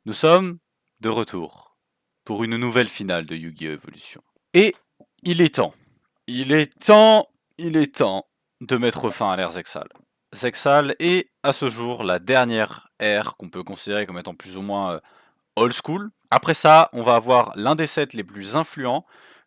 Nous sommes de retour pour une nouvelle finale de Yu-Gi-Oh! Evolution. Et il est temps, il est temps, il est temps de mettre fin à l'ère Zexal. Zexal est à ce jour la dernière ère qu'on peut considérer comme étant plus ou moins old school. Après ça, on va avoir l'un des sets les plus influents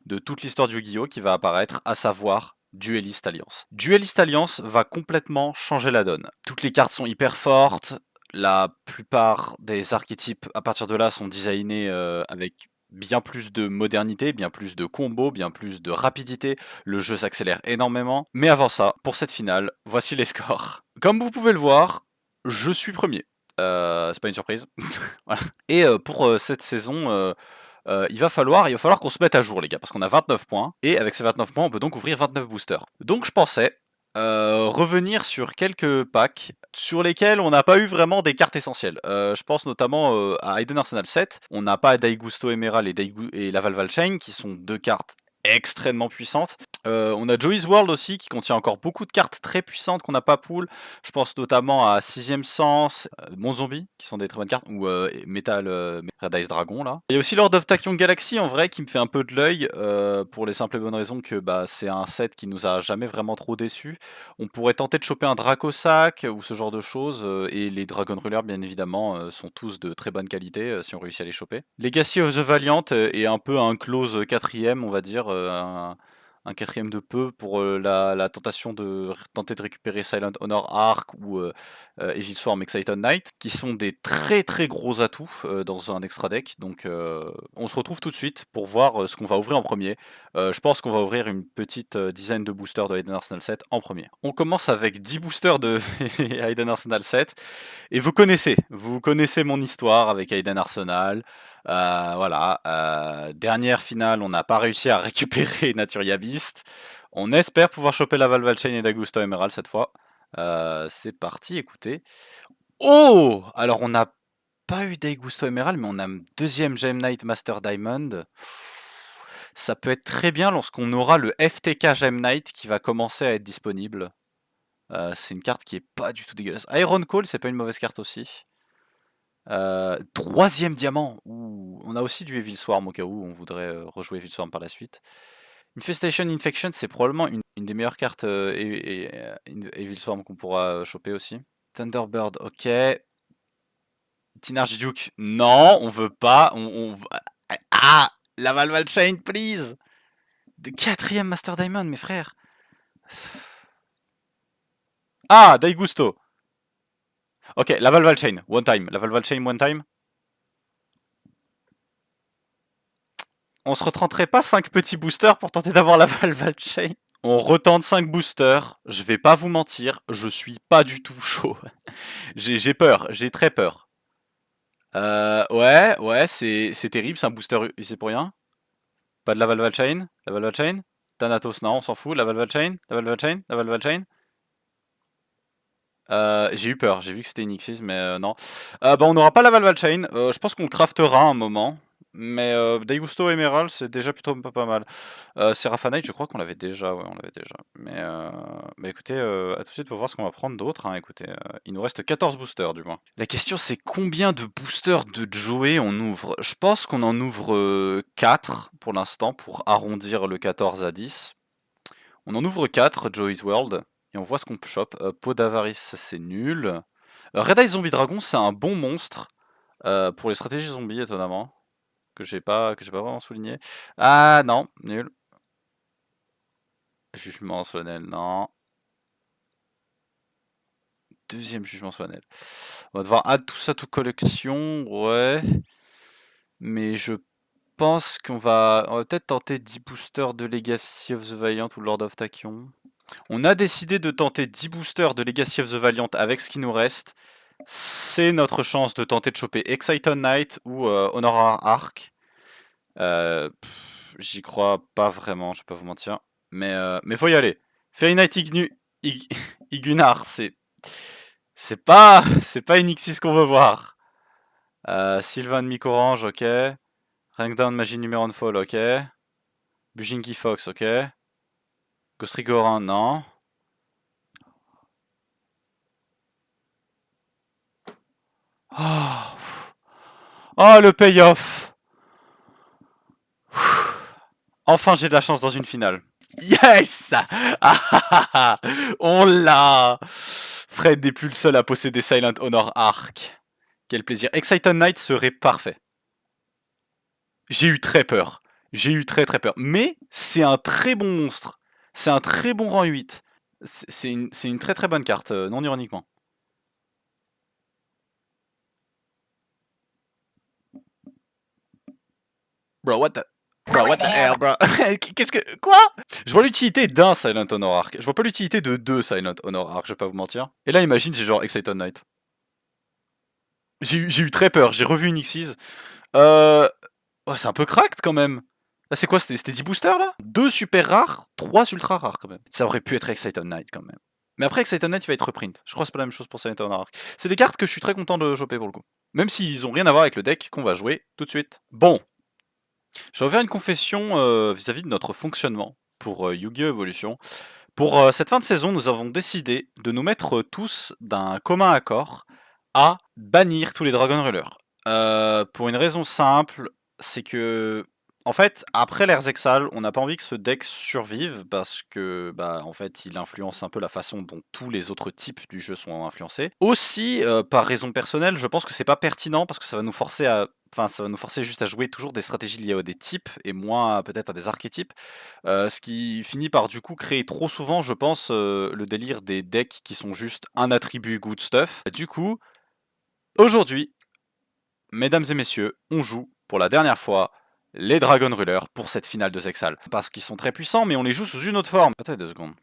de toute l'histoire du Yu-Gi-Oh! Qui va apparaître, à savoir Duelist Alliance. Duelist Alliance va complètement changer la donne. Toutes les cartes sont hyper fortes, la plupart des archétypes à partir de là sont designés avec bien plus de modernité, bien plus de combos, bien plus de rapidité. Le jeu s'accélère énormément. Mais avant ça, pour cette finale, voici les scores. Comme vous pouvez le voir, je suis premier. C'est pas une surprise. Voilà. Et pour cette saison, il va falloir qu'on se mette à jour, les gars, parce qu'on a 29 points. Et avec ces 29 points, on peut donc ouvrir 29 boosters. Donc je pensais revenir sur quelques packs sur lesquels on n'a pas eu vraiment des cartes essentielles. Je pense notamment à Iden Arsenal 7. On n'a pas Daigusto Emerald et Laval Valchain, qui sont deux cartes extrêmement puissantes. On a Joey's World aussi, qui contient encore beaucoup de cartes très puissantes qu'on n'a pas pool. Je pense notamment à Sixième Sens, Mon Zombie, qui sont des très bonnes cartes, ou Metal Red Ice Dragon, là. Il y a aussi Lord of Tachyon Galaxy, en vrai, qui me fait un peu de l'œil, pour les simples et bonnes raisons que bah, c'est un set qui nous a jamais vraiment trop déçus. On pourrait tenter de choper un Dracosac, ou ce genre de choses, et les Dragon Ruler, bien évidemment, sont tous de très bonne qualité, si on réussit à les choper. Legacy of the Valiant est un peu un close quatrième, on va dire, un quatrième de peu pour la tentation de tenter de récupérer Silent Honor Arc ou Evil Swarm Excited Knight, qui sont des très très gros atouts dans un extra deck. Donc on se retrouve tout de suite pour voir ce qu'on va ouvrir en premier. Je pense qu'on va ouvrir une petite dizaine de boosters de Iden Arsenal 7 en premier. On commence avec 10 boosters de Iden Arsenal 7. Et vous connaissez mon histoire avec Aiden Arsenal. Voilà, dernière finale, on n'a pas réussi à récupérer Naturia Beast. On espère pouvoir choper la Valvalchain et Dagusto Emerald cette fois. C'est parti, écoutez. Oh! Alors on n'a pas eu Daigusto Emerald, mais on a un deuxième Gem Knight Master Diamond. Ça peut être très bien lorsqu'on aura le FTK Gem Knight qui va commencer à être disponible. C'est une carte qui est pas du tout dégueulasse. Iron Call, c'est pas une mauvaise carte aussi. Troisième diamant. Ouh. On a aussi du Evil Swarm au cas où on voudrait rejouer Evil Swarm par la suite. Infestation Infection, c'est probablement une des meilleures cartes Evil Swarm qu'on pourra choper aussi. Thunderbird, ok. Tynarch Duke, non, on veut pas. Ah, la Valval Chain, please. De quatrième Master Diamond, mes frères. Ah, Daigusto. Ok, la Valval Chain, one time. La Valval Chain, one time. On se retenterait pas 5 petits boosters pour tenter d'avoir la Valval Chain? On retente 5 boosters, je vais pas vous mentir, je suis pas du tout chaud. J'ai peur, j'ai très peur. Ouais, c'est terrible, c'est un booster usé pour rien. Pas de la Valval Chain? La Valval Chain? Thanatos, non, on s'en fout. La Valval Chain? La Valval Chain? La Valval Chain? J'ai eu peur, j'ai vu que c'était une Xyz, mais non. Bah, on n'aura pas la Valval Chain. Je pense qu'on le craftera un moment. Mais Daigusto Emerald, c'est déjà plutôt pas mal. Seraphanite, je crois qu'on l'avait déjà. Ouais, on l'avait déjà. Mais bah, écoutez, à tout de suite pour voir ce qu'on va prendre d'autre. Hein. Écoutez, il nous reste 14 boosters du moins. La question, c'est combien de boosters de Joey on ouvre? Je pense qu'on en ouvre 4 pour l'instant pour arrondir le 14 à 10. On en ouvre 4, Joey's World. Et on voit ce qu'on chope. Peau d'avarice, c'est nul. Red Eye Zombie Dragon, c'est un bon monstre pour les stratégies zombies, étonnamment. Que j'ai pas vraiment souligné. Ah non, nul. Jugement solennel, non. Deuxième jugement solennel. On va devoir add tout ça, toute collection, ouais. Mais je pense qu'on va peut-être tenter 10 boosters de Legacy of the Valiant ou Lord of Tachyon. On a décidé de tenter 10 boosters de Legacy of the Valiant avec ce qui nous reste. C'est notre chance de tenter de choper Excited Knight ou Honor Arc. J'y crois pas vraiment, je vais pas vous mentir. Mais faut y aller. Fairy Knight Igunar, c'est pas une Xyz qu'on veut voir. Sylvan Micorange, ok. Rankdown Magie Numéron Fall, ok. Bujinki Fox, ok. Ghost Rigorin, non. Oh, Oh, le payoff. Enfin, j'ai de la chance dans une finale. Yes. On l'a. Fred n'est plus le seul à posséder Silent Honor Arc. Quel plaisir. Exciton Knight serait parfait. J'ai eu très peur. J'ai eu très peur. Mais c'est un très bon monstre. C'est un très bon rang 8. C'est une très bonne carte, non ironiquement. Bro, what the... Bro, what the hell, bro? Qu'est-ce que... Quoi? Je vois l'utilité d'un Silent Honor Arc. Je vois pas l'utilité de deux Silent Honor Arc, je vais pas vous mentir. Et là, imagine, c'est genre Exciton Knight. J'ai eu très peur. J'ai revu une Xyz. Oh, c'est un peu cracked quand même. Là, c'est quoi? C'était 10 boosters là? 2 super rares, 3 ultra rares quand même. Ça aurait pu être Exciton Knight quand même. Mais après, Exciton Knight, il va être reprint. Je crois que c'est pas la même chose pour Silent Honor Arc. C'est des cartes que je suis très content de choper pour le coup. Même s'ils ont rien à voir avec le deck qu'on va jouer tout de suite. Bon. Je vais faire une confession vis-à-vis de notre fonctionnement pour Yu-Gi-Oh! Evolution. Pour cette fin de saison, nous avons décidé de nous mettre tous d'un commun accord à bannir tous les Dragon Rulers. Pour une raison simple, c'est que, en fait, après l'Erzexal, on n'a pas envie que ce deck survive parce que, bah, en fait, il influence un peu la façon dont tous les autres types du jeu sont influencés. Aussi, par raison personnelle, je pense que c'est pas pertinent parce que ça va nous forcer à, enfin, ça va nous forcer juste à jouer toujours des stratégies liées à des types et moins peut-être à des archétypes. Ce qui finit par du coup créer trop souvent, je pense, le délire des decks qui sont juste un attribut good stuff. Du coup, aujourd'hui, mesdames et messieurs, on joue pour la dernière fois les Dragon Rulers pour cette finale de Zexal. Parce qu'ils sont très puissants, mais on les joue sous une autre forme. Attendez 2 secondes.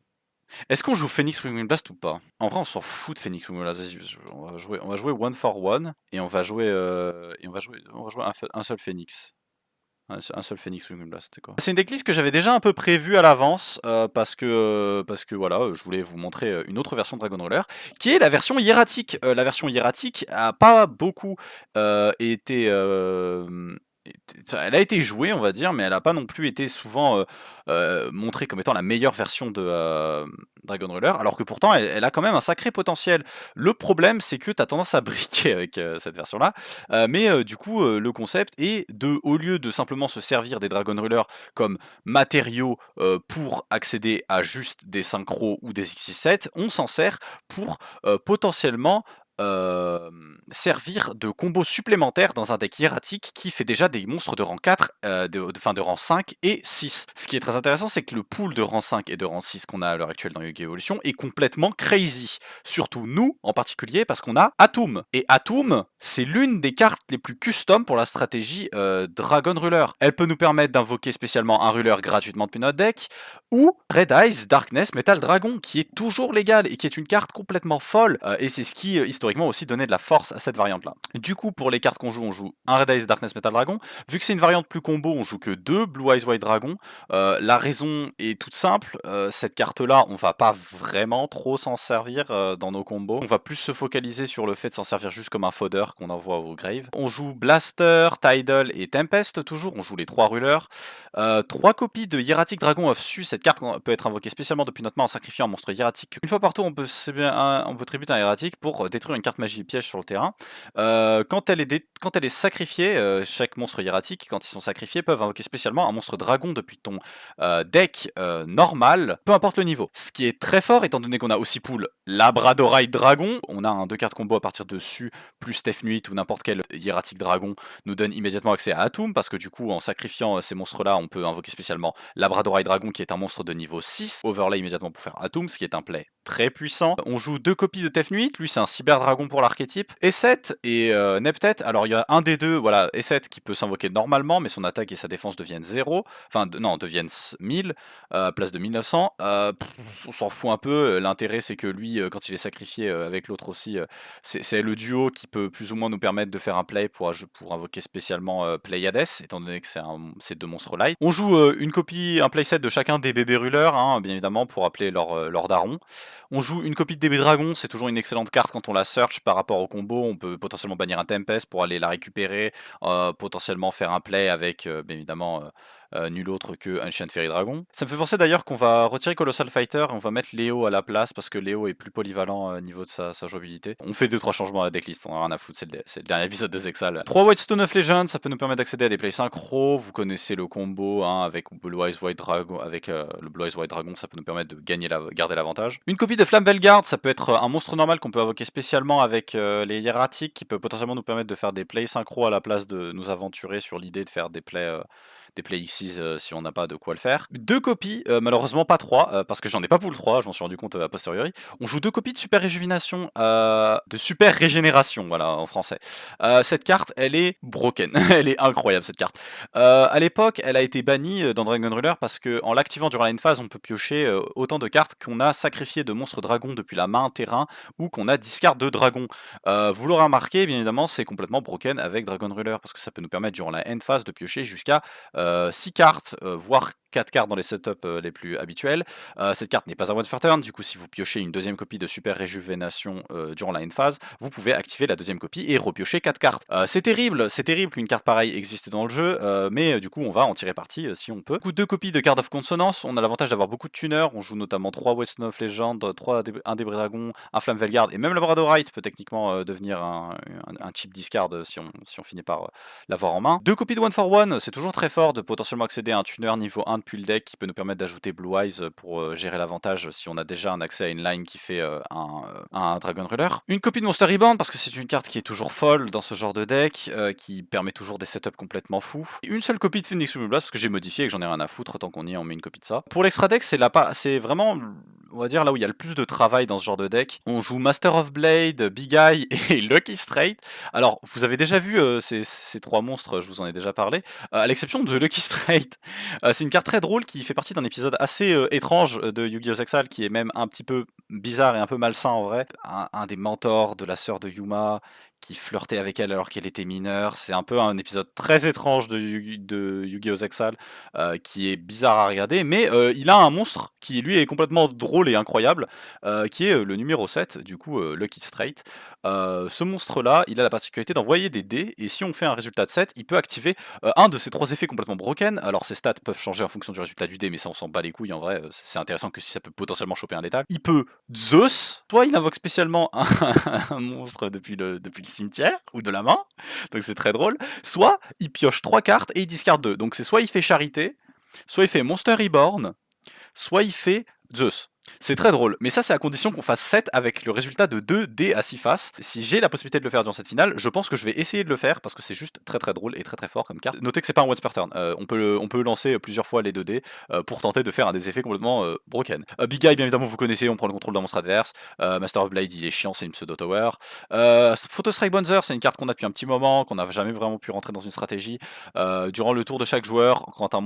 Est-ce qu'on joue Phoenix Wing Blast ou pas? En vrai, on s'en fout de Phoenix Wing Blast. On va jouer one for one et on va jouer, un seul Phoenix. Un seul Phoenix Wing Blast, c'est quoi? C'est une decklist que j'avais déjà un peu prévue à l'avance parce que voilà, je voulais vous montrer une autre version de Dragon Roller qui est la version hiératique. La version hiératique a pas beaucoup été elle a été jouée, on va dire, mais elle a pas non plus été souvent montrée comme étant la meilleure version de Dragon Roller, alors que pourtant elle a quand même un sacré potentiel. Le problème, c'est que tu as tendance à briquer avec cette version-là, mais du coup, le concept est de, au lieu de simplement se servir des Dragon Rulers comme matériaux pour accéder à juste des synchros ou des X67, on s'en sert pour potentiellement servir de combo supplémentaire dans un deck hiératique qui fait déjà des monstres de rang 4, de rang 5 et 6. Ce qui est très intéressant, c'est que le pool de rang 5 et de rang 6 qu'on a à l'heure actuelle dans Yu-Gi-Oh! Evolution est complètement crazy. Surtout nous, en particulier, parce qu'on a Atum. Et Atum, c'est l'une des cartes les plus custom pour la stratégie Dragon Ruler. Elle peut nous permettre d'invoquer spécialement un Ruler gratuitement depuis notre deck, ou Red Eyes Darkness Metal Dragon, qui est toujours légal et qui est une carte complètement folle, et c'est ce qui historiquement aussi donnait de la force à cette variante là. Du coup, pour les cartes qu'on joue, on joue un Red Eyes Darkness Metal Dragon. Vu que c'est une variante plus combo, on joue que 2 Blue Eyes White Dragon. La raison est toute simple, cette carte là, on va pas vraiment trop s'en servir dans nos combos. On va plus se focaliser sur le fait de s'en servir juste comme un fodder qu'on envoie au grave. On joue Blaster, Tidal et Tempest toujours, on joue les 3 rulers. 3 copies de Hieratic Dragon of Su. Cette carte peut être invoquée spécialement depuis notre main en sacrifiant un monstre hiératique. Une fois par tour, on peut tributer un hiératique pour détruire une carte magie piège sur le terrain. Quand elle est sacrifiée, chaque monstre hiératique, quand ils sont sacrifiés, peuvent invoquer spécialement un monstre dragon depuis ton deck normal, peu importe le niveau. Ce qui est très fort, étant donné qu'on a aussi pool Labradorite Dragon. On a un 2 cartes combo à partir de Su, plus Steph Nuit ou n'importe quel hiératique dragon nous donne immédiatement accès à Atum, parce que du coup, en sacrifiant ces monstres-là, on peut invoquer spécialement Labradorite Dragon, qui est un monstre de niveau 6, overlay immédiatement pour faire Atum, ce qui est un play très puissant. On joue 2 copies de Tef Nuit, lui c'est un cyber dragon pour l'archétype. E7 et Neptet, alors il y a un des deux, voilà, E7 qui peut s'invoquer normalement, mais son attaque et sa défense deviennent 0, enfin non, deviennent 1000, place de 1900. On s'en fout un peu, l'intérêt c'est que lui, quand il est sacrifié avec l'autre aussi, c'est le duo qui peut plus ou moins nous permettre de faire un play pour invoquer spécialement Pleiades, étant donné que c'est 2 monstres light. On joue un playset de chacun des bébés rulers, hein, bien évidemment, pour appeler leur daron. On joue une copie de DB Dragon, c'est toujours une excellente carte quand on la search par rapport au combo. On peut potentiellement bannir un Tempest pour aller la récupérer, potentiellement faire un play avec, bien évidemment, nul autre que Ancient Fairy Dragon. Ça me fait penser d'ailleurs qu'on va retirer Colossal Fighter et on va mettre Léo à la place parce que Léo est plus polyvalent au niveau de sa jouabilité. On fait 2-3 changements à la decklist, on a rien à foutre, c'est le dernier épisode de Zexal. 3 White Stone of Legend, ça peut nous permettre d'accéder à des plays synchro. Vous connaissez le combo hein, avec Blue Eyes White Dragon, le Blue Eyes White Dragon, ça peut nous permettre de garder l'avantage. Une copie de Flamme Velguard, ça peut être un monstre normal qu'on peut invoquer spécialement avec les hiératiques qui peut potentiellement nous permettre de faire des plays synchro à la place de nous aventurer sur l'idée de faire des plays Xyz si on n'a pas de quoi le faire. 2 copies, malheureusement pas 3, parce que j'en ai pas pour le 3, je m'en suis rendu compte a posteriori. On joue 2 copies de Super Réjuvénation, de Super Régénération, voilà en français. Cette carte, elle est broken, elle est incroyable cette carte. À l'époque, elle a été bannie dans Dragon Ruler parce qu'en l'activant durant la end phase, on peut piocher autant de cartes qu'on a sacrifié de monstres dragons depuis la main terrain ou qu'on a discard de dragons. Vous l'aurez remarqué, bien évidemment, c'est complètement broken avec Dragon Ruler parce que ça peut nous permettre durant la end phase de piocher jusqu'à 6 cartes, voire 4 cartes dans les setups les plus habituels. Cette carte n'est pas un once per turn, du coup si vous piochez une deuxième copie de Super Réjuvénation durant la end phase, vous pouvez activer la deuxième copie et repiocher 4 cartes. C'est terrible qu'une carte pareille existe dans le jeu, mais du coup on va en tirer parti si on peut. Du coup 2 copies de Card of Consonance, on a l'avantage d'avoir beaucoup de tuners, on joue notamment 3 West of Legend, 1 Débris Dragon, un Flamme Velguard et même Labradorite peut techniquement devenir un cheap discard si on finit par l'avoir en main. 2 copies de One for One, c'est toujours très fort de potentiellement accéder à un tuner niveau 1 depuis le deck qui peut nous permettre d'ajouter Blue Eyes pour gérer l'avantage si on a déjà un accès à une line qui fait un Dragon Ruler. Une copie de Monster Rebound parce que c'est une carte qui est toujours folle dans ce genre de deck, qui permet toujours des setups complètement fous. Une seule copie de Phoenix Blast parce que j'ai modifié et que j'en ai rien à foutre, tant qu'on y est on met une copie de ça. Pour l'extra deck c'est vraiment on va dire là où il y a le plus de travail dans ce genre de deck. On joue Master of Blade, Big Eye et Lucky Straight. Alors vous avez déjà vu ces 3 monstres, je vous en ai déjà parlé, à l'exception de Lucky Straight. C'est une carte très drôle qui fait partie d'un épisode assez étrange de Yu-Gi-Oh! Zexal qui est même un petit peu bizarre et un peu malsain en vrai. Un des mentors de la sœur de Yuma qui flirtait avec elle alors qu'elle était mineure. C'est un peu un épisode très étrange de Yu-Gi-Oh! Zexal qui est bizarre à regarder, mais il a un monstre qui lui est complètement drôle et incroyable, qui est le numéro 7, du coup Lucky Straight. Ce monstre-là, il a la particularité d'envoyer des dés, et si on fait un résultat de 7, il peut activer un de ces 3 effets complètement broken. Alors ses stats peuvent changer en fonction du résultat du dé, mais ça on s'en bat les couilles en vrai, c'est intéressant que si ça peut potentiellement choper un létal. Il peut Zeus, soit il invoque spécialement un monstre depuis le cimetière, ou de la main, donc c'est très drôle, soit il pioche 3 cartes et il discarde 2, donc c'est soit il fait Charité, soit il fait Monster Reborn, soit il fait Zeus. C'est très drôle, mais ça c'est à condition qu'on fasse 7 avec le résultat de 2 dés à 6 faces. Si j'ai la possibilité de le faire dans cette finale, je pense que je vais essayer de le faire parce que c'est juste très très drôle et très très fort comme carte. Notez que c'est pas un once per turn, on peut lancer plusieurs fois les 2 dés pour tenter de faire un des effets complètement broken. Big Eye bien évidemment vous connaissez, on prend le contrôle d'un monstre adverse. Master of Blade il est chiant, c'est une pseudo tower. Photo Strike Bonzer c'est une carte qu'on a depuis un petit moment, qu'on n'a jamais vraiment pu rentrer dans une stratégie. Durant le tour de chaque joueur, quand un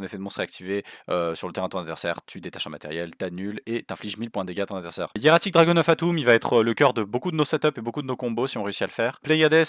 effet de monstre est activé sur le terrain de ton adversaire, tu détaches un matériel, t'annules et t'infliges 1000 points de dégâts à ton adversaire. Hieratic Dragon of Atum, il va être le cœur de beaucoup de nos setups et beaucoup de nos combos si on réussit à le faire. Pleiades,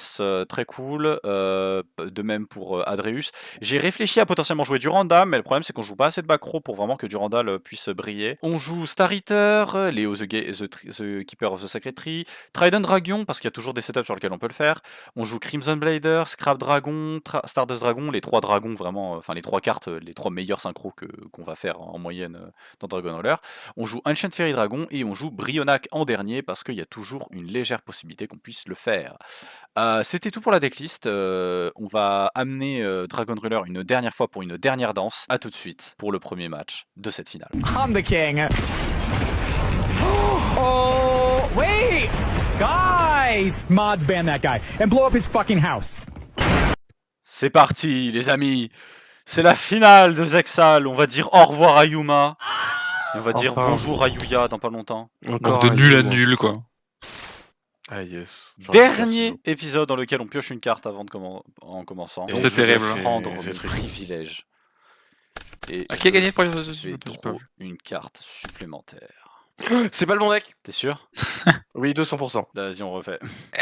très cool, de même pour Adreus. J'ai réfléchi à potentiellement jouer Durandal, mais le problème c'est qu'on joue pas assez de back row pour vraiment que Durandal puisse briller. On joue Star Eater, Léo the Keeper of the Sacred Tree, Trident Dragon, parce qu'il y a toujours des setups sur lesquels on peut le faire. On joue Crimson Blader, Scrap Dragon, Stardust Dragon, les 3 dragons vraiment, enfin les 3 cartes, les 3 meilleurs synchros qu'on va faire en moyenne dans Dragon Roller. On joue Ancient Fairy Dragon et on joue Brionac en dernier parce qu'il y a toujours une légère possibilité qu'on puisse le faire. C'était tout pour la decklist. On va amener Dragon Ruler une dernière fois pour une dernière danse. A tout de suite pour le premier match de cette finale. I'm the king. Oh, wait! Guys! Mods ban that guy and blow up his fucking house. C'est parti les amis. C'est la finale de Zexal. On va dire au revoir à Yuma. Et on va dire bonjour à Yuya dans pas longtemps. Donc de nul à nul quoi. Ah yes. Dernier épisode dans lequel on pioche une carte avant en commençant. C'est terrible. Je vais prendre le privilège. Et Qui a gagné pour je vais trop une carte supplémentaire. C'est pas le bon deck. T'es sûr? Oui, 200%. Vas-y, on refait.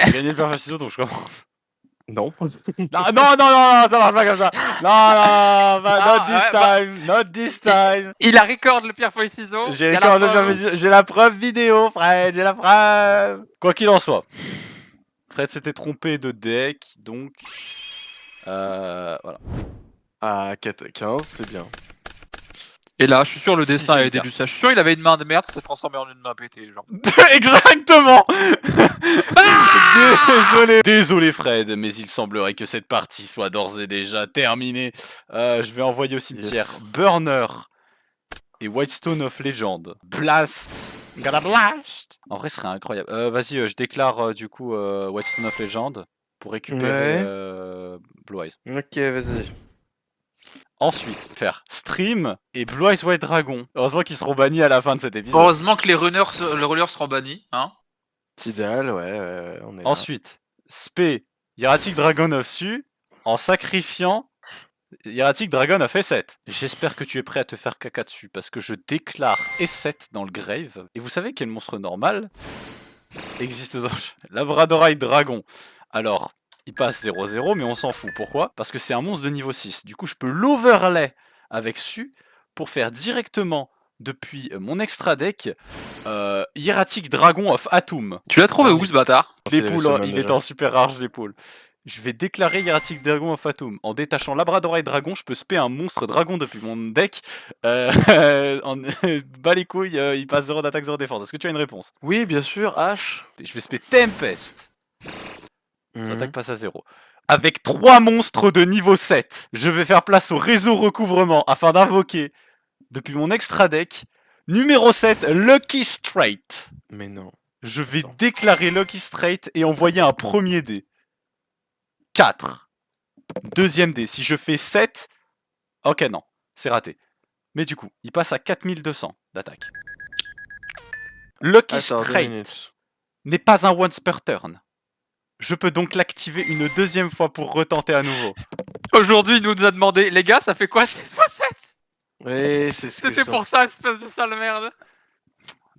J'ai gagné le perfect ciseau donc je commence. Non. Non, ça marche pas comme ça. Non, not this time. Il a record le pierre feuille ciseau. J'ai la preuve vidéo, Fred, j'ai la preuve. Quoi qu'il en soit, Fred s'était trompé de deck, donc voilà. À 15, c'est bien. Et là, je suis sûr le destin a Sixième aidé carte. Lucien. Je suis sûr il avait une main de merde, ça s'est transformé en une main pétée. Genre. Exactement. Désolé Fred, mais il semblerait que cette partie soit d'ores et déjà terminée. Je vais envoyer au cimetière Burner et Whitestone of Legend. Blast. Gotta blast. En vrai, ce serait incroyable. Vas-y, je déclare du coup Whitestone of Legend pour récupérer Ouais. Blue Eyes. Ok, vas-y. Ensuite, faire Stream et Blue Eyes White Dragon. Heureusement qu'ils seront bannis à la fin de cet épisode. Heureusement que les runners seront bannis. Hein. Tidal, ouais, on est là. Ensuite, Spé, Hieratic Dragon of Su, en sacrifiant Hieratic Dragon of E7. J'espère que tu es prêt à te faire caca dessus, parce que je déclare E7 dans le grave. Et vous savez quel monstre normal existe dans le jeu? Labradorite Dragon. Alors, il passe 0-0, mais on s'en fout. Pourquoi? Parce que c'est un monstre de niveau 6. Du coup, je peux l'overlay avec Su pour faire directement depuis mon extra deck Hieratic Dragon of Atum. Tu l'as trouvé Ah où oui. ce bâtard? Je l'ai Il avait pull, Summon il déjà. est en super rare, je l'ai pull. Je vais déclarer Hieratic Dragon of Atum. En détachant Labradorite Dragon, je peux spé un monstre dragon depuis mon deck. Bas les couilles, il passe 0 d'attaque, 0 défense. Est-ce que tu as une réponse? Oui, bien sûr, H. Je vais spé Tempest. Mhm. L'attaque passe à 0. Avec 3 monstres de niveau 7, je vais faire place au réseau recouvrement afin d'invoquer, depuis mon extra deck, numéro 7, Lucky Straight. Mais non. Je vais Attends. déclarer Lucky Straight et envoyer un premier dé. 4. Deuxième dé. Si je fais 7... Ok, non. C'est raté. Mais du coup, il passe à 4200 d'attaque. Lucky Attends, 2 Straight minutes. n'est pas un once per turn. Je peux donc l'activer une deuxième fois pour retenter à nouveau. Aujourd'hui, il nous a demandé, les gars, ça fait quoi 6 x 7? Oui, c'est ce que C'était je pour ça, espèce de sale merde.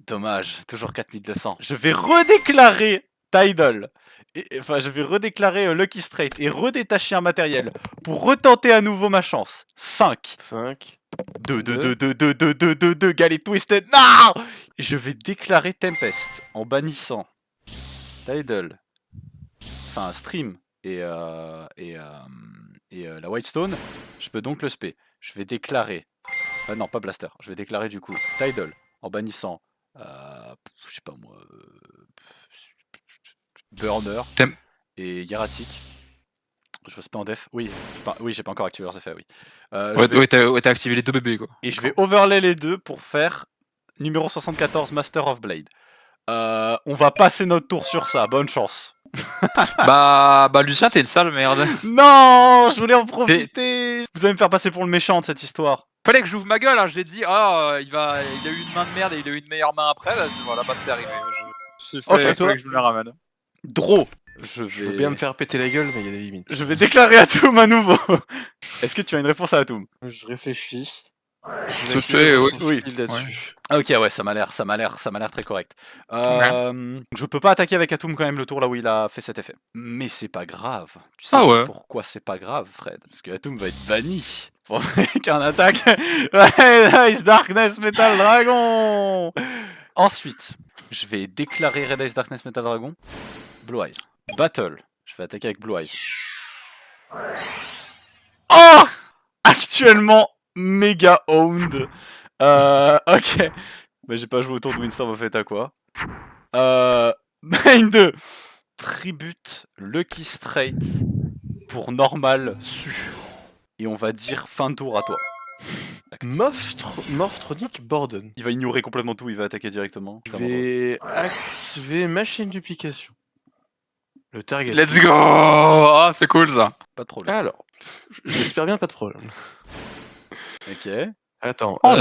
Dommage, toujours 4200. Je vais redéclarer Tidal. Enfin, je vais redéclarer Lucky Straight et redétacher un matériel pour retenter à nouveau ma chance. 5. 5. 2, Galley Twisted. Non! Je vais déclarer Tempest en bannissant Tidal, enfin Stream et la Whitestone. Je peux donc le spé. Je vais déclarer. Non, pas Blaster. Je vais déclarer du coup Tidal en bannissant. Je sais pas moi. Burner Tem- et Hieratic. Je spé en def. Oui, j'ai pas encore activé leurs effets, oui. Ouais, t'as activé les deux bébés quoi. Et je vais overlay les deux pour faire numéro 74 Master of Blade. On va passer notre tour sur ça, bonne chance. bah Lucien, t'es une sale merde. Non, je voulais en profiter. Vous allez me faire passer pour le méchant de cette histoire. Fallait que j'ouvre ma gueule, hein. J'ai dit, il a eu une main de merde et il a eu une meilleure main après. Bah, voilà, bah c'est arrivé. Fallait que je me la ramène. Draw. Je veux bien me faire péter la gueule, mais il y a des limites. Je vais déclarer Atum à nouveau. Est-ce que tu as une réponse à Atum? Je réfléchis. Se fait, oui. Oui. Là-dessus. Ok, ouais, ça m'a l'air très correct. Je peux pas attaquer avec Atum quand même le tour là où il a fait cet effet. Mais c'est pas grave. Tu sais Ah ouais. pourquoi c'est pas grave, Fred? Parce que Atum va être banni. Pour qu'un attaque. Red Ice Darkness Metal Dragon. Ensuite, je vais déclarer Red Ice Darkness Metal Dragon. Blue Eyes. Battle. Je vais attaquer avec Blue Eyes. Oh! Actuellement, méga owned. Ok. Mais j'ai pas joué autour de Winston Buffett à quoi. Main 2. Tribute Lucky Straight pour normal su. Et on va dire fin de tour à toi. Morphronic Borden. Il va ignorer complètement tout, il va attaquer directement. Je vais activer machine duplication. Le target. Let's go! Ah, c'est cool ça. Pas de problème. Alors, j'espère bien pas de problème. Ok. Attends, En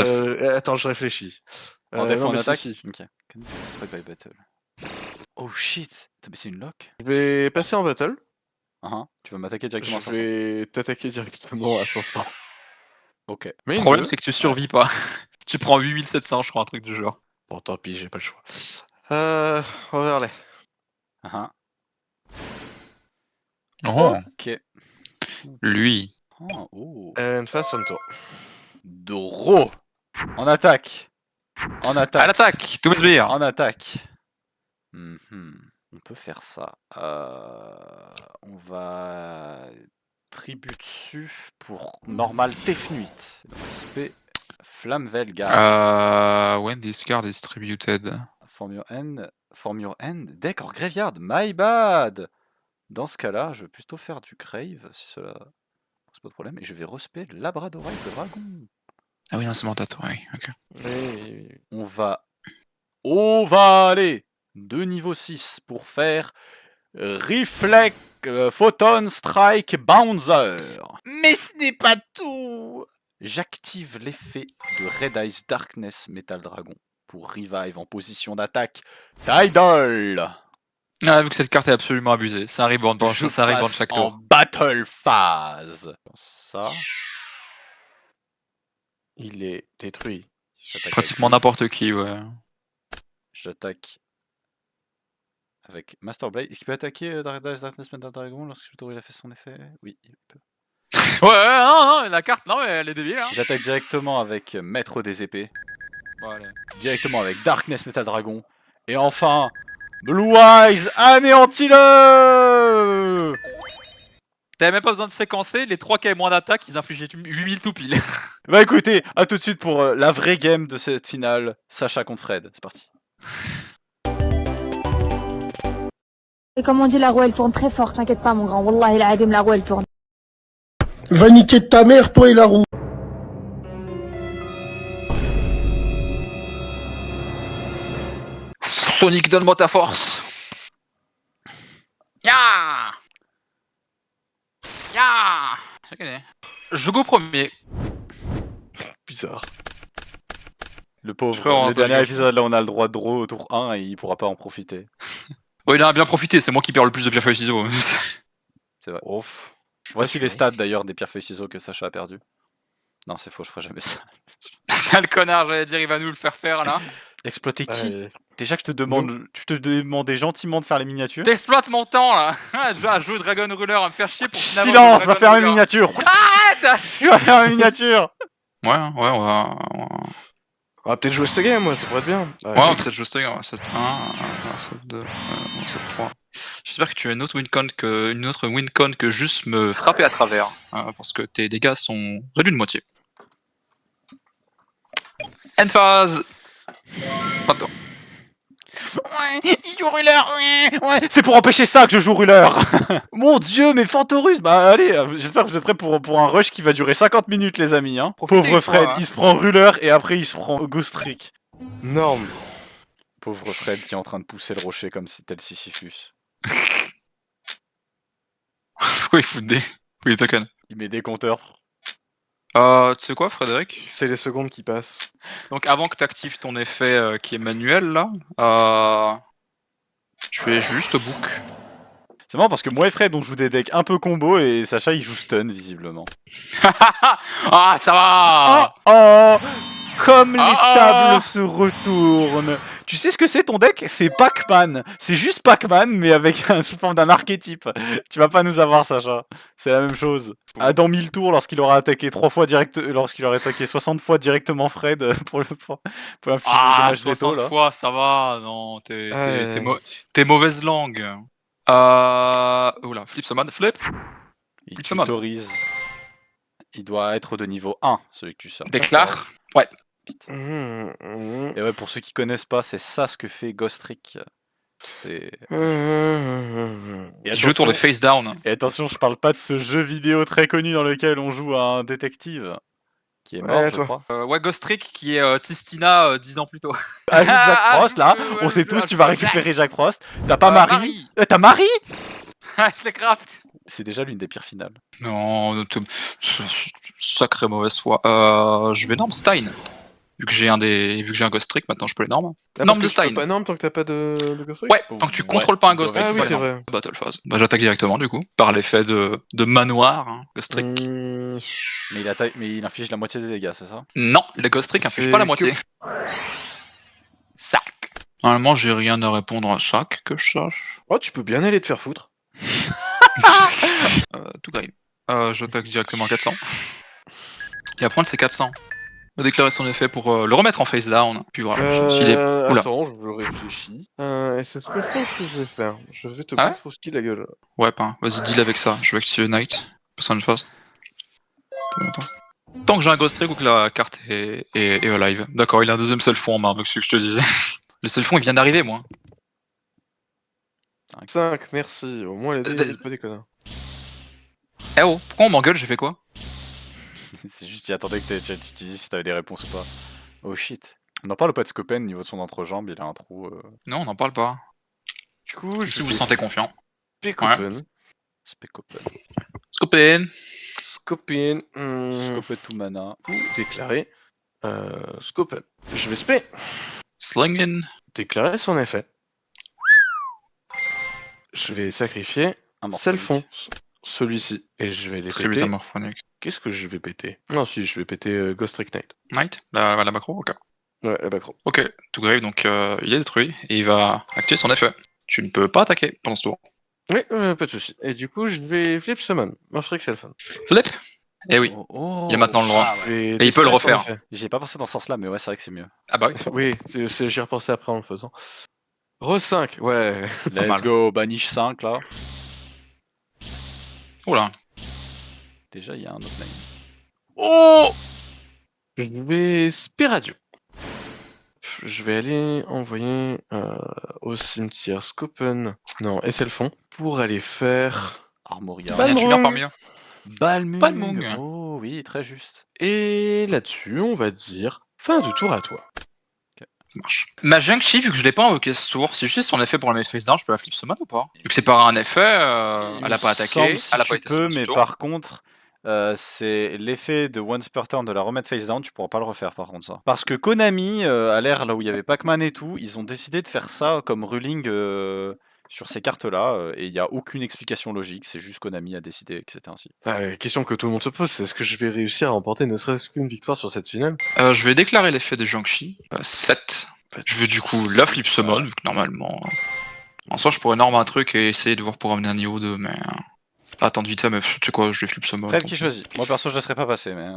attends, je réfléchis. En def non, ou en mais attaque? si. Ok. Can you strike by battle? Oh shit! Mais c'est une lock? Je vais passer en battle. Tu vas m'attaquer directement à Je 500. vais t'attaquer directement à 500. Ok. Mais Le problème, c'est que tu survis pas. Tu prends 8700, je crois, un truc du genre. Bon, tant pis, j'ai pas le choix. Overlay. Oh, Ok. lui. Oh. And face on tour. Doro. En attaque. En À attaque. l'attaque, tout sbire. En attaque. On peut faire ça. On va distribue dessus pour normal Tefnuit. Donc spé Flamvelgar. When this card is distributed. Form your end. Deck or graveyard. My bad. Dans ce cas-là, je vais plutôt faire du Crave, si cela pose pas de problème. Et je vais respect le Labradorite de Dragon. Ah oui, non, c'est mandatory, oui, ok. Oui. On va aller de niveau 6 pour faire Reflect Photon Strike Bouncer. Mais ce n'est pas tout. J'active l'effet de Red Eyes Darkness Metal Dragon pour revive en position d'attaque Tidal. Ah, vu que cette carte est absolument abusée, ça arrive en chaque En tour. battle phase. Ça, Il est détruit. j'attaque Pratiquement avec- n'importe qui, ouais. J'attaque avec Master Blade. Est-ce qu'il peut attaquer Red Eyes Darkness Metal Dragon lorsque le tour il a fait son effet? Oui, il peut. Ouais, non, la carte, non, mais elle est débile, hein. J'attaque directement avec Maître des épées. Bon, allez. Directement avec Darkness Metal Dragon. Et enfin, Blue Eyes, anéantis-le. T'avais même pas besoin de séquencer, les 3 qui avaient moins d'attaque, ils infligeaient 8000 tout pile. Bah écoutez, à tout de suite pour la vraie game de cette finale. Sacha contre Fred, c'est parti. Et comme on dit, la roue elle tourne très fort, t'inquiète pas mon grand. Wallahi l'azim, la roue elle tourne. Va niquer ta mère, toi et la roue. Sonic, donne-moi ta force. Ya Ya Je go premier. Bizarre. Le Je pauvre, peux en le dernier entendre épisode là on a le droit de draw au tour 1 et il pourra pas en profiter. Oh, il en a bien profité, c'est moi qui perds le plus de pierre feuille ciseaux. C'est vrai. Ouf. Voici les stats d'ailleurs des pierres feuilles ciseaux que Sacha a perdu. Non c'est faux, je ferai jamais ça. Sale connard, j'allais dire, il va nous le faire faire là. Exploiter qui? Ouais. Déjà que je te demande, tu te demandais gentiment de faire les miniatures. T'exploites mon temps là. Je vais jouer Dragon Ruler à me faire chier pour finalement Silence, jouer va Dragon faire mes Ruler. miniatures. Arrête. Tu vas faire mes miniatures. Ouais, on va. On va peut-être jouer cette game, moi, ça pourrait être bien. Ouais, on va peut-être jouer ça, 7-1, 7-2, 7-3. J'espère que tu as une autre wincon que juste me frapper à travers. Parce que tes dégâts sont réduits de moitié. End phase. Attends. Ouais, il joue Ruler. Ouais. C'est pour empêcher ça que je joue Ruler. Mon dieu, mais Fantorus. Bah allez, j'espère que vous êtes prêts pour un rush qui va durer 50 minutes les amis. Hein. Profitez, Pauvre Fred, quoi. il se prend Ruler et après il se prend Ghost Trick. Norme. Pauvre Fred qui est en train de pousser le rocher comme si tel Sisyphus. Pourquoi il fout des tokens? Il met des compteurs. Tu sais quoi, Frédéric? C'est les secondes qui passent. Donc avant que tu actives ton effet qui est manuel là, je fais juste book. C'est marrant parce que moi et Fred on joue des decks un peu combo et Sacha il joue stun visiblement. Ah, ça va. Oh, comme les Ah. tables se retournent. Tu sais ce que c'est ton deck? C'est Pac-Man. C'est juste Pac-Man mais avec sous forme d'un archétype. Tu vas pas nous avoir Sacha. C'est la même chose. Dans 1000 tours lorsqu'il aura attaqué 3 fois lorsqu'il aura attaqué 60 fois directement Fred pour infliger des dommages létaux, 60 là. fois, ça va. Non, t'es Ouais. mauvaise langue. Oula, flip summon, flip. Il Flip summon. tutorise. Il doit être de niveau 1, celui que tu sors. Déclare. Ouais. Et ouais, pour ceux qui connaissent pas, c'est ça ce que fait Ghost Trick. C'est... Et Jeu tour de face down. Et attention, je parle pas de ce jeu vidéo très connu dans lequel on joue à un détective qui est mort, Ouais, je toi. crois. Ouais, Ghost Trick qui est Tistina 10 ans plus tôt. Ajoute Jack Frost là, ajoute-le, on sait ajoute-le, tous, tu vas ajoute-le, récupérer Jack Frost. T'as pas Marie. T'as Marie. Je l'ai craft. C'est déjà l'une des pires finales. Non, sacrée mauvaise foi. Je vais norme Stein. Vu que j'ai un Ghost Trick, maintenant je peux les normes. Ah, Norme parce de que tu peux Stein. pas norme tant que t'as pas de Ghost Trick. Ouais, tant que tu Ouais, contrôles pas un Ghost il Trick, Ah devrait oui, tu peux c'est les normes. vrai. Battle phase. Bah j'attaque directement du coup, par l'effet de manoir, hein, Ghost Trick. Mais il inflige la moitié des dégâts, c'est ça? Non, les Ghost Trick infligent C'est pas la que- moitié. Sac. Normalement j'ai rien à répondre à sac, que je sache. Oh, tu peux bien aller te faire foutre. Tout grave. J'attaque directement à 400. Et après c'est 400. Me déclarer son effet pour le remettre en face down. Puis voilà, s'il est... Oula. Attends, je réfléchis. Et c'est ce que je pense que je vais faire. Je vais te Ah ouais brute ski la gueule. Ouais, pas. Vas-y, deal avec ça. Je vais activer Knight. Personne ne fasse. Tant que j'ai un Ghost Trick ou que la carte est alive. D'accord, il a un deuxième Selfon en main, donc c'est ce que je te disais. Le Selfon il vient d'arriver, moi. 5, merci. Au moins, les dés, il pas déconner. Eh oh, pourquoi on m'engueule? J'ai fait quoi? C'est juste, il attendait que tu dises si t'avais des réponses ou pas. Oh shit. On en parle pas de Scopen, niveau de son entrejambe, il a un trou. Non, on n'en parle pas. Du coup, Si vous vous sentez confiant. Pick Ouais. open. Specopen. Scopen. Scopin. Scopet tout mana. Déclarer. Scopen. Je vais spé. Slingin. Déclarer son effet. Je vais sacrifier Un morceau. Selfon. Celui-ci. Et je vais les Tribute péter. Amorphonic. Qu'est-ce que je vais péter? Non, si, je vais péter Ghost Trick Knight. Knight? La macro? Ok. Ouais, la macro. Ok, tout grave, donc il est détruit et il va activer son effet. Tu ne peux pas attaquer pendant ce tour. Oui, pas de soucis. Et du coup, je vais flip summon. Morphric Selfon. Flip? Eh oui, Oh, il a maintenant le droit. ah ouais. Et il peut le déclarer son refaire. effet. J'ai J'ai pas pensé dans ce sens-là, mais ouais, c'est vrai que c'est mieux. Ah bah oui. Oui, j'y ai repensé après en le faisant. Re 5, ouais. Let's mal. go, banish 5 là. Oula. Déjà, il y a un autre name. Oh! Je vais Spiradio. Je vais aller envoyer au cimetière Scopen. Non, Esselfond. Pour aller faire. Armoria. Il y a un tunnel parmi eux. Balmung. Balmung. Oh oui, très juste. Et là-dessus, on va dire fin de tour à toi. Ça marche. Ma Junction, vu que je l'ai pas invoqué ce tour, si je sais son effet pour la maîtrise down, je peux la flip summon ou pas? Vu que c'est pas un effet, Il elle a me pas attaqué, semble si elle a tu pas été peux, summon ce mais tour. par contre, c'est l'effet de once per turn de la remettre face down, tu pourras pas le refaire par contre ça. Parce que Konami, à l'ère là où il y avait Pac-Man et tout, ils ont décidé de faire ça comme ruling sur ces cartes-là, et il n'y a aucune explication logique, c'est juste Konami a décidé que c'était ainsi. Question que tout le monde se pose, c'est est-ce que je vais réussir à remporter ne serait-ce qu'une victoire sur cette finale? Je vais déclarer l'effet de Jiangxi, 7. Je vais du coup la flip summon, vu que normalement... En soi, je pourrais normer un truc et essayer de voir pour amener un niveau 2, mais... Attends vite fait, mais tu sais quoi, je vais flip summon. Trêve tant qui pis. choisit. Moi perso je laisserai pas passer, mais...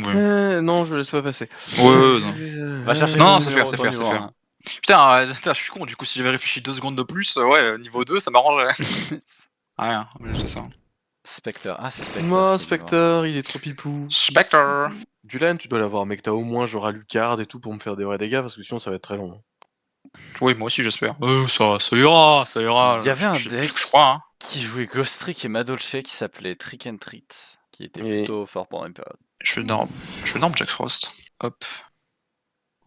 Ouais. Non, je laisse pas passer. Ouais, non. Va chercher Non, ton c'est numéro, faire, c'est ton faire, c'est niveau faire. un. Putain, je suis con, du coup si j'avais réfléchi 2 secondes de plus, ouais, niveau 2, ça m'arrangerait. Rien, c'est ça. Spectre. Ah, c'est Spectre. Moi, qui est vivant. Spectre, il est trop pipou. Spectre. Dulan, tu dois l'avoir, mec. T'as au moins genre Alucard et tout pour me faire des vrais dégâts parce que sinon ça va être très long. Oui, moi aussi j'espère. Ça ira, ça ira. Il y avait un Je deck crois, hein. qui jouait Ghost Trick et Madolche qui s'appelait Trick and Treat, qui était Et- plutôt fort pendant une période. Je fais norme Jack Frost. Hop.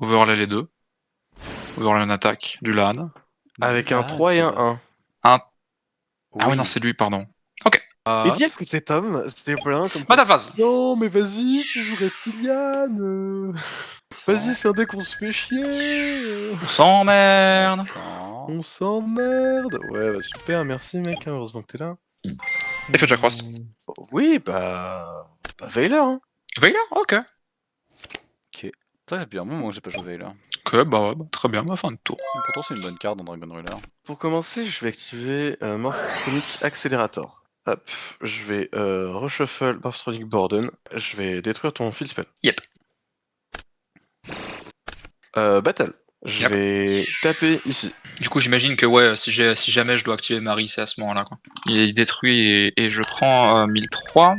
Overlay les deux. Overlay en attaque, du LAN. Avec un Ah, 3 et c'est un vrai. 1. Ah oui, non, c'est lui, pardon. Ok. Et dire que cet homme, c'était plein comme Pas ta phase. non, mais vas-y, tu joues Reptilian. Vas-y, c'est un deck, on se fait chier. On s'emmerde. On s'emmerde. Ouais, bah super, merci mec, hein, heureusement que t'es là. Effet Jack Frost. Oui, bah Veiler, hein. Veiler, ok. Ça, c'est depuis un moment que j'ai pas joué là. Ok, bah ouais, très bien, ma fin de tour. Pourtant, c'est une bonne carte dans Dragon Ruler. Pour commencer, je vais activer Morphtronic Accelerator. Hop, je vais reshuffle Morphtronic Borden. Je vais détruire ton field spell. Yep. Battle. Je Yep. vais taper ici. Du coup, j'imagine que ouais, si jamais je dois activer Marie, c'est à ce moment-là, quoi. Il détruit et je prends 1003.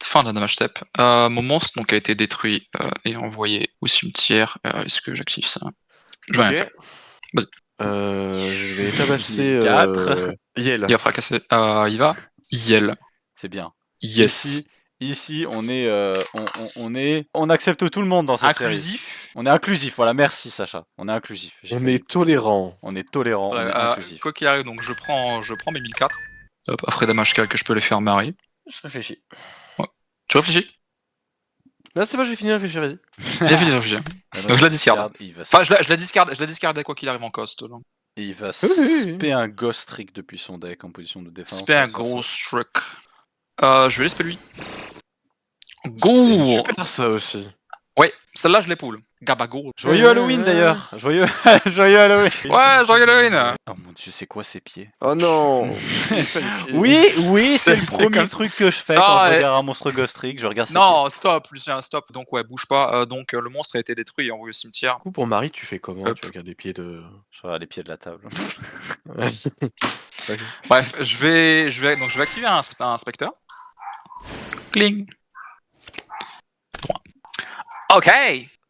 Fin de la damage step. Mon monstre donc a été détruit et envoyé au cimetière. Est-ce que j'active ça? Je vais rien faire. Vas-y. Je vais tabasser 1004. Yel. Il va fracasser. Il va. Yel. C'est bien. Yes. Ici, on est, on accepte tout le monde dans cette série. Inclusif. On est inclusif, voilà, merci Sacha. On est inclusif. On est tolérant. On est tolérant, on est inclusif. Quoi qu'il arrive, donc je prends mes 1004. Hop, après damage calque, je peux les faire Marie. Je réfléchis. Tu réfléchis? Non, c'est bon, j'ai fini de réfléchir, vas-y. Bien fini de réfléchir. Donc je la discard. Il va, Enfin, je la discard quoi qu'il arrive en cost. donc. il va oui. spé un Ghost Trick depuis son deck en position de défense. Spé un de toute façon. gros truc. Je vais l'espérer lui. Go! Super ça aussi. Ouais, celle-là je l'époule. Gabago. Joyeux Halloween d'ailleurs. Joyeux, joyeux Halloween. Ouais, joyeux Halloween! Oh mon dieu, c'est quoi ces pieds? Oh non. Oui, c'est le C'est premier comme truc que je fais ça, quand je ouais. regarde un monstre Ghost Trick. Je regarde ses Non, stop, Lucien, stop. Donc ouais, bouge pas. Donc le monstre a été détruit et envoyé au cimetière. Du coup, pour Marie, tu fais comment? Hop. Tu regardes les pieds de. pieds. Je regarde les pieds de la table. Bref, je vais activer un spectre. Cling. 3. Ok.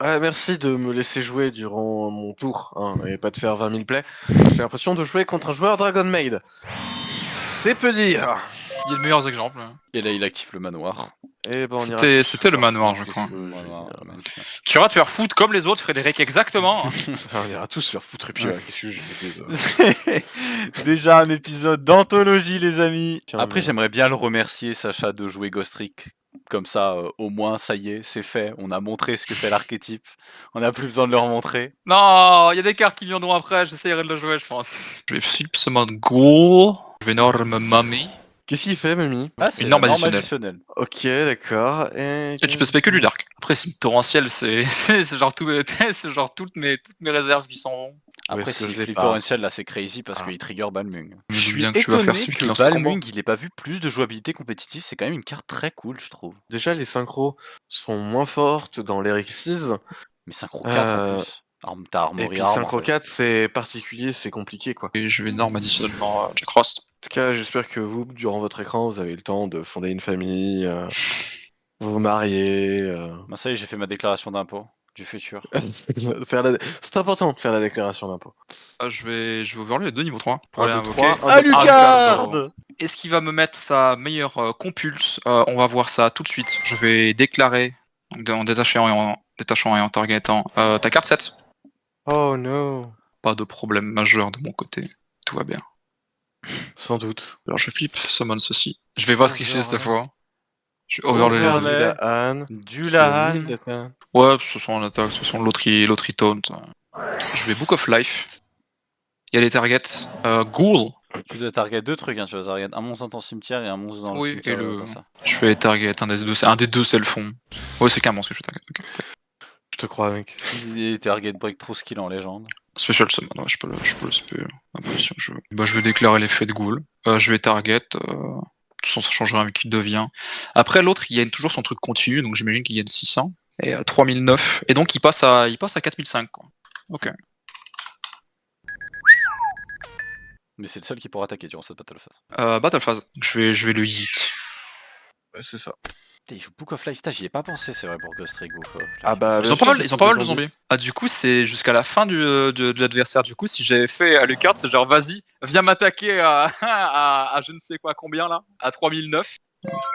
Ouais, merci de me laisser jouer durant mon tour, hein, et pas de faire 20 000 plays. J'ai l'impression de jouer contre un joueur Dragon Maid. C'est peu dire. Il y a de meilleurs exemples. Et là, il active le manoir. Et ben, on ira C'était- tous c'était le se faire manoir, foutre, je crois. qu'est-ce que je vais Manoir, dire. magnifique. Tu iras te faire foutre comme les autres, Frédéric, exactement. Enfin, on ira tous se faire foutre et puis qu'est-ce que je vais dire. Déjà un épisode d'anthologie, les amis. Tiens, Après, mais- j'aimerais bien le remercier, Sacha, de jouer Ghost Trick. Comme ça, au moins, ça y est, c'est fait. On a montré ce que fait l'archétype. On n'a plus besoin de le remontrer. Non, il y a des cartes qui viendront après, j'essayerai de le jouer, je pense. Je vais flip summon Ghoul. Je vais énorme Mummy. Qu'est-ce qu'il fait, Mamie? Ah, c'est Une la norme norme additionnelle. Ok, d'accord. Et tu peux spec que du dark. Après, si torrentiel, c'est c'est genre, c'est genre toutes mes réserves qui s'en vont. Après, est-ce que si je l'ai flip pas torrentiel, là, c'est crazy parce Ah. qu'il trigger Balmung. Je me Je doute suis bien que tu vas faire étonné celui qui que lance le combo. Balmung, il ait pas vu plus de jouabilité compétitive. C'est quand même une carte très cool, je trouve. Déjà, les synchros sont moins fortes dans l'Eric 6. Mais synchro 4 en Euh, plus. T'as Et Armory puis Arm, en synchro fait. 4, c'est particulier, c'est compliqué, quoi. Et je vais énorme additionnellement Jack Frost. En tout cas, j'espère que vous, durant votre écran, vous avez le temps de fonder une famille, vous marier, Moi, ça y est, j'ai fait ma déclaration d'impôt du futur. C'est important de faire la déclaration d'impôt. Je vais overlay les deux niveaux 3 pour Un, aller deux, invoquer. trois, un, deux, trois. Alucard Est-ce qu'il va me mettre sa meilleure compulse On va voir ça tout de suite. Je vais déclarer, donc en détachant et en targetant, ta carte 7. Oh no. Pas de problème majeur de mon côté. Tout va bien. Sans doute. Alors je flip, summon ceci. Je vais pas tricher cette fois. Je vais Overlay. overlay les deux. Overlay. Du Du Lahan. Lahan. Ouais, ce sont en attaque, ce sont l'autre taunt. Je vais Book of Life. Il y a les targets. Ghoul. Tu dois target deux trucs, hein. Tu dois target un monstre dans ton cimetière et un monstre dans Oui, le cimetière. et le- comme ça. Je vais target un des deux, c'est le fond. Ouais, c'est qu'un monstre que je target. Ok. Je te crois, mec. Il est target breakthrough skill en légende. Special summon, ouais, je peux le spell, la position que je veux. Bah, je vais déclarer l'effet de Ghoul. Je vais target. De toute façon, ça changera avec qui devient. Après, l'autre, il gagne toujours son truc continu, donc j'imagine qu'il gagne 600. Et 3009. Et donc, il passe à 4005, quoi. Ok. Mais c'est le seul qui pourra attaquer durant cette battle phase. Battle phase. Je vais le hit. Ouais, c'est ça. Putain, il joue Book of Life. Putain, j'y ai pas pensé, c'est vrai, pour Ghost Rig. Ah bah, Ils ont bien pas sûr, mal, c'est de pour zombies. Ah, du coup, c'est jusqu'à la fin de l'adversaire. Du coup, si j'avais fait Alucard, c'est genre, vas-y, viens m'attaquer à je ne sais quoi combien là, à 3009.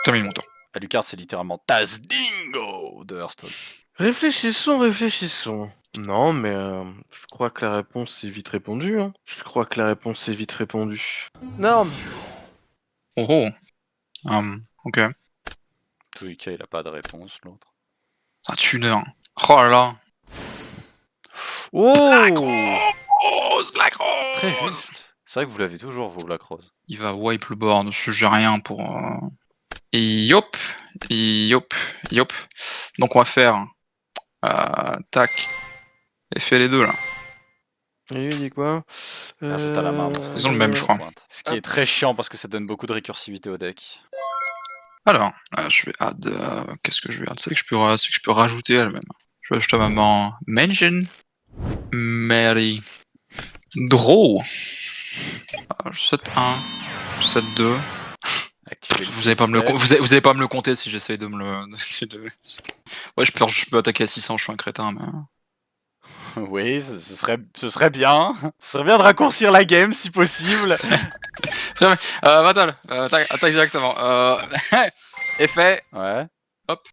Termine mon tour. Alucard, c'est littéralement Taz Dingo de Hearthstone. Réfléchissons. Non, mais je crois que la réponse est vite répondue. Hein. Non. Oh oh. Ok. Tous les cas, il a pas de réponse, l'autre. Un tuner. Oh là là. Oh Rose, Black Rose. Très juste. C'est vrai que vous l'avez toujours, vous, Black Rose. Il va wipe le board, j'ai rien pour... Et yop. Donc on va faire... tac. Et fait les deux là. Et il dit quoi Ajoute à la main. Ils ont le même, je crois. Ce qui est très chiant parce que ça donne beaucoup de récursivité au deck. Alors, je vais add... qu'est-ce que je vais add? C'est que je peux rajouter elle-même. Je vais ajouter à ma main Mention. Mary. Draw. 7-1. 7-2. Activer le Vous allez pas me le, spell. vous allez pas me le compter si j'essaye de me le... Ouais, je peux attaquer à 600, je suis un crétin, mais... Oui, ce serait bien. Ce serait bien de raccourcir la game si possible. Battle, attaque directement. Effet, Ouais. Hop.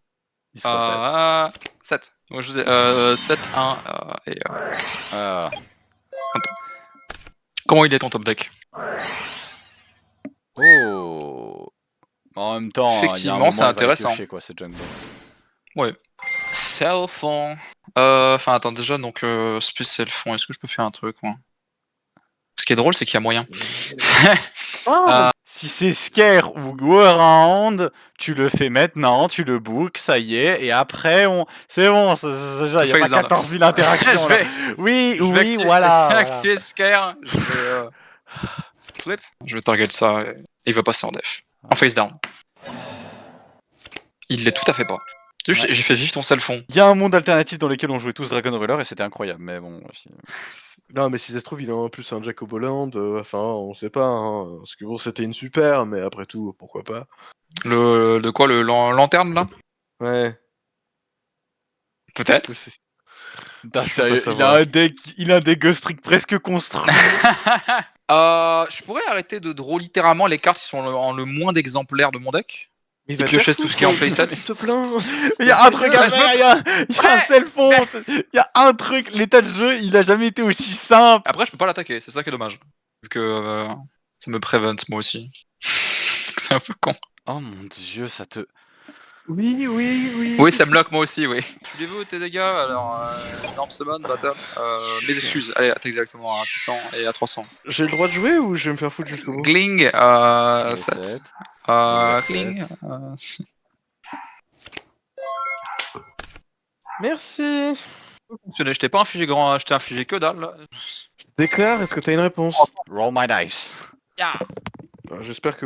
Il se passe. 7. Moi je vous ai 7, 1 et... Ah. Comment il est ton top deck? Oh. En même temps, il y a un Effectivement, moment, c'est il va intéressant. piocher, quoi, cette jungle. Ouais. Selfon. Enfin, attends, déjà, donc, spécial fond, est-ce que je peux faire un truc, moi? Ce qui est drôle, c'est qu'il y a moyen. Si c'est scare ou go around, tu le fais maintenant, tu le book, ça y est, et après, c'est bon, il n'y a pas 14 000 interactions. Là. Oui, oui, voilà. Je vais activer Scare, je vais flip, je vais target ça, et il va passer en def. En face down. Il l'est tout à fait pas. J'ai fait vivre ton selfon. Il y a un monde alternatif dans lequel on jouait tous Dragon Ruler et c'était incroyable, mais bon. Aussi... Non, mais si ça se trouve, il a en plus un Jacoboland, enfin, on sait pas, hein, parce que bon, c'était une super, mais après tout, pourquoi pas. De quoi, le lanterne là? Ouais. Peut-être. Putain, Je peux sérieux, pas il a un deck Ghost Trick presque construit. Je pourrais arrêter de draw littéralement les cartes qui sont en le moins d'exemplaires de mon deck. Mais Et piocher tout ce qui est en playset. Je te plains. Il y a un truc à Ouais, faire, il y a un seul fond, il y a un truc, l'état de jeu, il a jamais été aussi simple. Après, je peux pas l'attaquer, c'est ça qui est dommage. Vu que ça me prevent moi aussi. C'est un peu con. Oh mon dieu, ça te... Oui. Oui, ça me lock moi aussi, oui. Tu les veux tes dégâts? Alors, Norm Summon, Battle. Mes excuses, allez, attaque directement à 600 et à 300. J'ai le droit de jouer ou je vais me faire foutre jusqu'au bout? Gling, Ouais, 7. sept. Gling, Merci. fonctionné. Je t'ai pas infligé grand, je t'ai infligé que dalle. Là. Déclare, est-ce que t'as une réponse? Roll my dice. Yeah. J'espère que.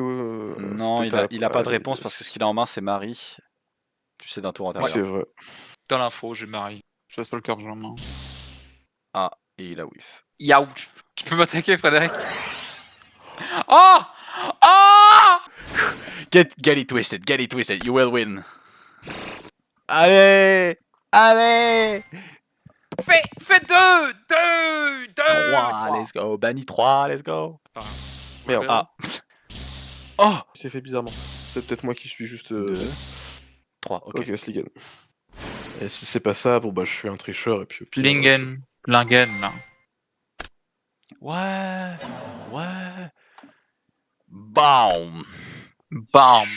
Non, c'était il a pas de allez, réponse parce que ce qu'il a en main, c'est Marie. Tu sais d'un tour Oui, antérieur. c'est vrai. T'as l'info, j'ai Marie. C'est le seul cœur que j'ai en main. Ah, et il a whiff. Youch. Tu peux m'attaquer, Frédéric? Oh! Oh! Get it twisted, you will win. Allez! Allez! Fais 2! 3, let's go. Banni 3, let's go. Merde. Ah. Oh! C'est fait bizarrement. C'est peut-être moi qui suis juste. 2, 3, ok. Ok, Sligan. Et si c'est pas ça, bon bah je suis un tricheur et puis. Lingen. Lingen, là. Ouais! Ouais! Bam! Bam.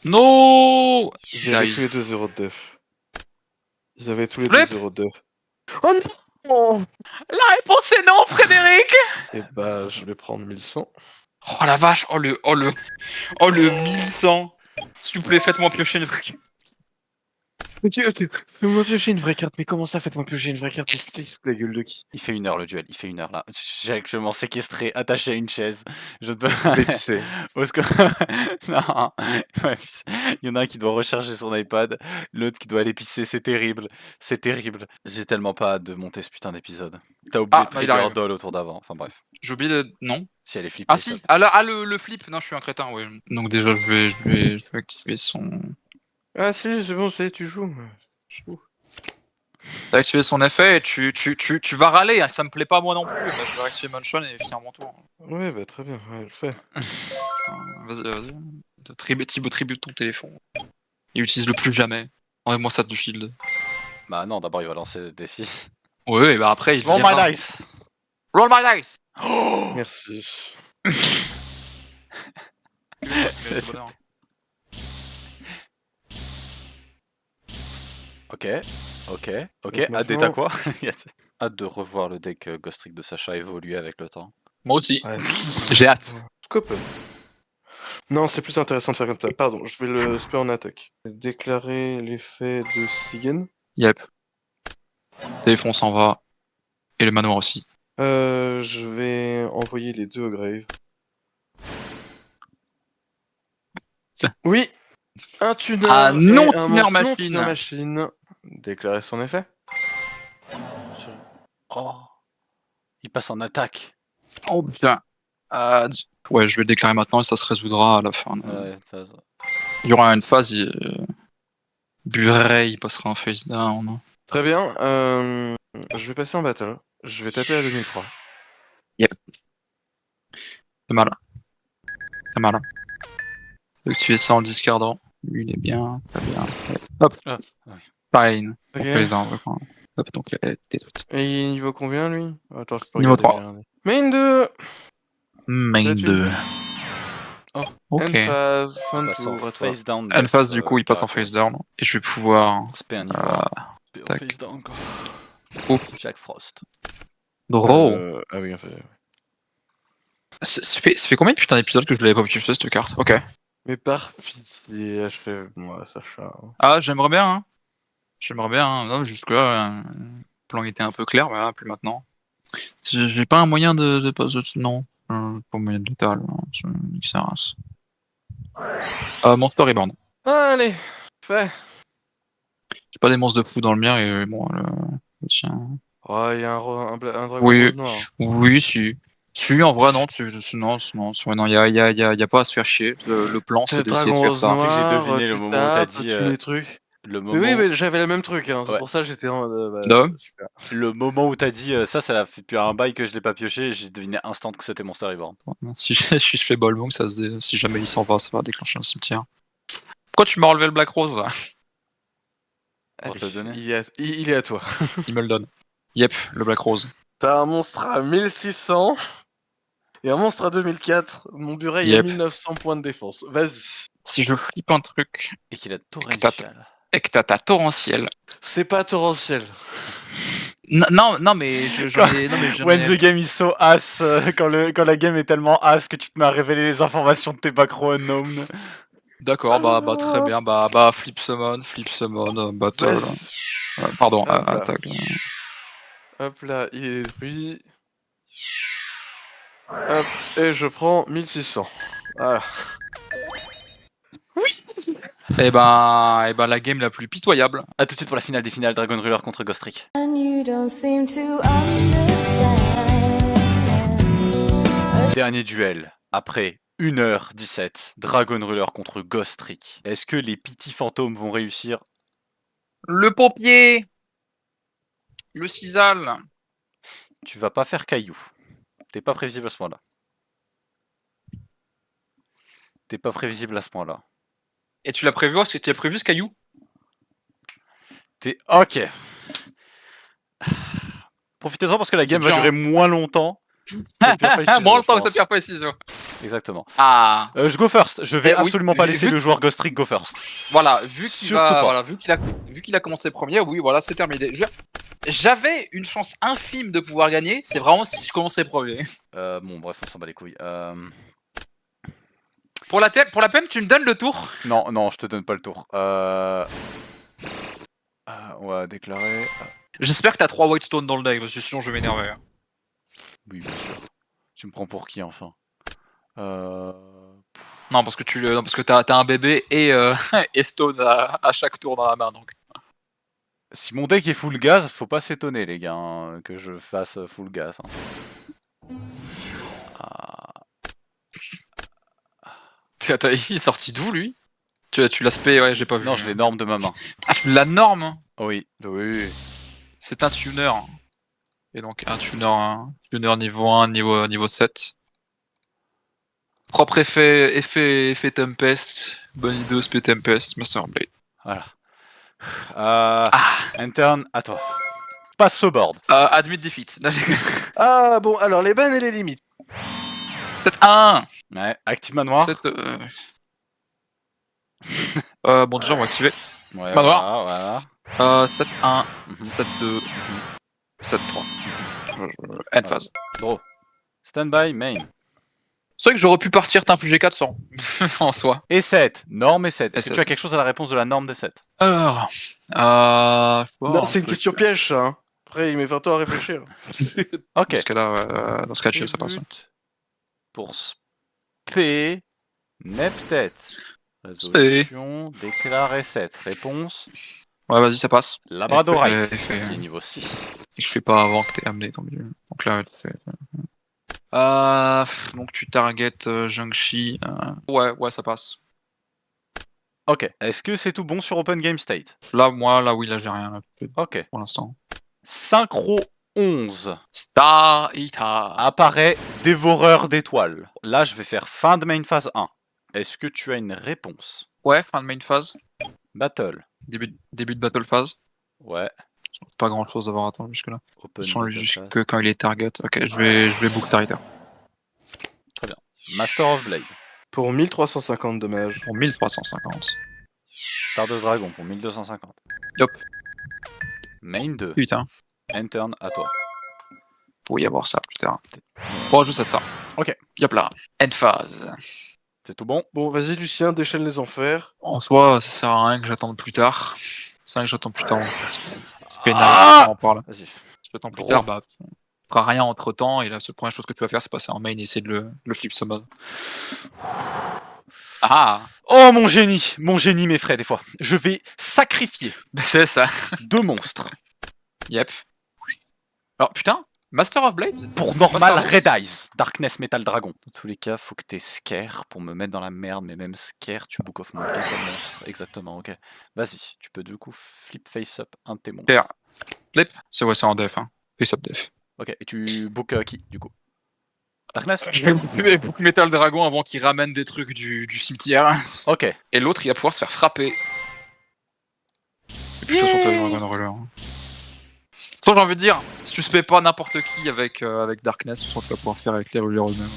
No! Ils avaient Guys. tous les deux 0 de def. Ils avaient tous les Flip. deux 0 de def. Oh non! La réponse est non, Frédéric! Et bah je vais prendre 1100. Oh la vache, oh le 1100. S'il vous plaît, faites-moi piocher une vraie carte. Fais-moi piocher une vraie carte, mais comment ça faites-moi piocher une vraie carte? Mais putain, il se fout de la gueule de qui? Il fait 1 heure le duel, il fait 1 heure là. J'ai actuellement séquestré, attaché à une chaise. Je ne peux L'épicé. Au secours. Non. Ouais, il y en a un qui doit recharger son iPad, l'autre qui doit aller pisser, c'est terrible. C'est terrible. J'ai tellement pas hâte de monter ce putain d'épisode. T'as oublié Ah, de bah, il trigger arrive. Doll autour d'avant, enfin bref. J'ai oublié de. Non. Si elle est flippée. Ah si, le flip. Non, je suis un crétin, ouais. Donc déjà, je vais activer son. Ah si, c'est bon, tu joues. Je joue. T'as activé son effet et tu vas râler, hein, ça me plaît pas moi non plus. Bah, je vais activer Mansion et finir mon tour. Ouais, bah très bien, ouais, le fait. Vas-y. Tribute ton téléphone. Et utilise le plus jamais. Enlève-moi ça du shield. Bah non, d'abord il va lancer des 6. Ouais, et bah après il Roll viendra. my dice! Roll my dice. Merci. Ok. Donc Adé, maintenant- t'as quoi? Hâte de revoir le deck Ghost Trick de Sacha évoluer avec le temps. Moi aussi. Ouais. J'ai hâte. Scope. Non, c'est plus intéressant de faire comme ça. Pardon, je vais le spell en attaque. Déclarer l'effet de Sigen. Yep. Téléphone s'en va. Et le manoir aussi. Je vais envoyer les deux au grave. Ça. Oui. Un tuner. Ah, et non un tuner monstre non machine. tuner machine. Déclarer son effet. Oh! Il passe en attaque. Oh putain. Ouais, je vais le déclarer maintenant et ça se résoudra à la fin. Ouais, Il y aura une phase. Buret, il passera en face down. Très bien. Je vais passer en battle. Je vais taper à 2003. C'est mal. C'est mal. Donc tu es ça en discardant. Lui, il est bien. Très bien. Hop. Ah, oui. Fine. Ok. On fait down. Hop, donc t'es tout. Et il vaut combien lui? Attends, je peux Niveau regarder, 3. regarder. Main 2. Main Là-dessus. 2. Oh. Ok. End phase, fin Il de passe en tour, à toi. face down. End phase, du coup, il passe en face down. Et je vais pouvoir. Spé un niveau. tac. Face down quoi. Oh. Jack Frost. Draw. Ah oui, en fait. Ça fait combien de putain d'épisodes que je l'avais pas pu faire cette carte? Ok. Mais par pitié, je fais moi, Sacha. Ah, j'aimerais bien, hein. J'aimerais bien, hein. Non, jusque-là, le plan était un peu clair, mais là, plus maintenant. J'ai pas un moyen de passer. Non. Pas moyen de létal. Ça rase. Monster Reborn. Allez, fait. J'ai pas des monstres de fou dans le mien et bon, le tien. Oh, il y a un dragon Oui. rose noir. Oui, si. En vrai, non, y a pas à se faire chier. Le plan, c'est C'est d'essayer de Dragon faire Rose ça. Tu sais que j'ai Noir, deviné le tu moment où t'as tapes, dit tu mets trucs. le Mais oui, moment mais j'avais le même truc, hein. C'est Ouais. pour ça que j'étais en. Là. Super. le moment où t'as dit ça fait depuis un bail que je l'ai pas pioché et j'ai deviné instant que c'était Monster Reborn. Si je fais Bolbong, si jamais il s'en va, ça va déclencher un cimetière. Pourquoi tu m'as enlevé le Black Rose là? Pour te le donner. Il est à toi. Il me le donne. Yep, le Black Rose. T'as un monstre à 1600 et un monstre à 2004. Mon Bureil a Yep. 1900 points de défense. Vas-y. Si je flippe un truc Et qu'il a que torrential. et que t'as ta torrentielle. C'est pas torrentiel. Non, mais j'en ai. Non, mais j'en When ai. the game is so ass, quand la game est tellement ass que tu te mets à révéler les informations de tes backrow unknown. D'accord, bah très bien. Bah flip summon, battle. Vas-y. Pardon, Hop là. attaque. Hop là, il est détruit. Hop, et je prends 1600. Voilà. Et ben la game la plus pitoyable. A tout de suite pour la finale des finales, Dragon Ruler contre Ghost Trick. And you don't seem to understand. Dernier duel, après 1h17, Dragon Ruler contre Ghost Trick. Est-ce que les Pity Fantômes vont réussir? Le pompier. Le Cisal. Tu vas pas faire caillou. T'es pas prévisible à ce point-là. T'es pas prévisible à ce point-là. Et tu l'as prévu, est-ce que tu as prévu ce caillou? T'es... Ok. Profitez-en parce que la C'est game va dur, durer moins longtemps. que Pierre Feuille Ciseaux, Moins je longtemps que pense. ta pierre feuille ciseaux. Exactement. Ah. Je go first. Je vais Eh oui, absolument pas vu- laisser vu- le joueur Ghost Trick go first. Voilà, vu qu'il Surtout pas. voilà, vu qu'il a commencé premier, oui, voilà, c'est terminé. J'avais une chance infime de pouvoir gagner, c'est vraiment si je commençais premier. Bon, bref, on s'en bat les couilles. Pour la peine, tu me donnes le tour. Non, je te donne pas le tour. On va déclarer. J'espère que t'as 3 Whitestone dans le deck, parce que sinon je vais m'énerver. Hein. Oui, bien sûr. Tu me prends pour qui enfin? Non, parce que t'as un bébé et, et Stone à chaque tour dans la main, donc. Si mon deck est full gaz, faut pas s'étonner les gars hein, que je fasse full gaz. Hein. Attends, il est sorti d'où lui? Tu l'as spé, ouais, j'ai pas vu. Non, je les norme de ma main. Ah, tu la normes? Oui. C'est un tuner. Et donc un tuner niveau 1, niveau 7. Propre effet Tempest, bonne idée spé Tempest, Master Blade. Voilà. Interne, à toi. Passe ce board. Admit defeat. Ah bon, alors les bans et les limites. 7-1. Ouais, active manoir. Bon, déjà, on va activer. Ouais, Manoir. voilà. 7-1, Mhm. 7-2, 7-3. End phase. Draw. Standby, main. C'est vrai que j'aurais pu partir t'infliger 400 en soi. Et 7. Norme et 7. Et Est-ce que 7. tu as quelque chose à la réponse de la norme des 7? Alors. Non, c'est une question piège, ça. Hein. Après, il met 20 ans à réfléchir. Ok. Dans ce cas-là, chill, ça passe. Pour spé, Neptet. Résolution, déclarer 7. Réponse, Ouais, vas-y, ça passe. Labradorite, Et qui est niveau 6. je fais pas avant que t'aies amené ton milieu. Donc là, tu fais. Donc tu target Jiangxi. Ouais, ça passe. Ok. Est-ce que c'est tout bon sur Open Game State? Là, oui, là, j'ai rien là, Ok. pour l'instant. Synchro 11 Star Eater. apparaît dévoreur d'étoiles. Là, je vais faire fin de main phase 1. Est-ce que tu as une réponse? Ouais, fin de main phase. Battle. Début de battle phase. Ouais. Pas grand chose à avoir attendu jusque là. Open Sans battle jusque phase. quand il est target. Ok, je vais book Target. Master of Blade. Pour 1350 dommages. Pour 1350. Stardust Dragon pour 1250. Yup. Main 2. Putain. Interne à toi. Pour y avoir ça plus tard. Bon, je sais de ça. Ok. Yop là. End phase. C'est tout bon? Bon, vas-y, Lucien, déchaîne les enfers. En soi, ça sert à rien que j'attende plus tard. C'est vrai que j'attends plus tard. C'est pénal, Ah on en parle. Vas-y. J'attends plus Drôle. tard, bah, tu feras rien entre temps. Et la seule première chose que tu vas faire, c'est passer en main et essayer de le flip summon. Ah! Oh mon génie m'effraie des fois. Je vais sacrifier C'est ça. 2 monstres. Yep. Alors, putain, Master of Blades? Pour normal, Master of Red Eyes, Darkness Metal Dragon. Dans tous les cas, faut que t'aies Scare pour me mettre dans la merde, mais même Scare, tu Book of Monk, comme monstre. Exactement, ok. Vas-y, tu peux du coup flip face up un de tes monstres. Faire. Flip? C'est ouais, c'est en def, hein. Face up def. Ok, et tu book qui, du coup? Darkness? Je vais book Metal Dragon avant qu'il ramène des trucs du cimetière. Ok. Et l'autre, il va pouvoir se faire frapper. Et puis, de toute façon, t'as le Dragon Roller. J'ai envie de dire, si tu spais pas n'importe qui avec Darkness, de toute façon, tu vas pouvoir faire avec les rulers eux-mêmes.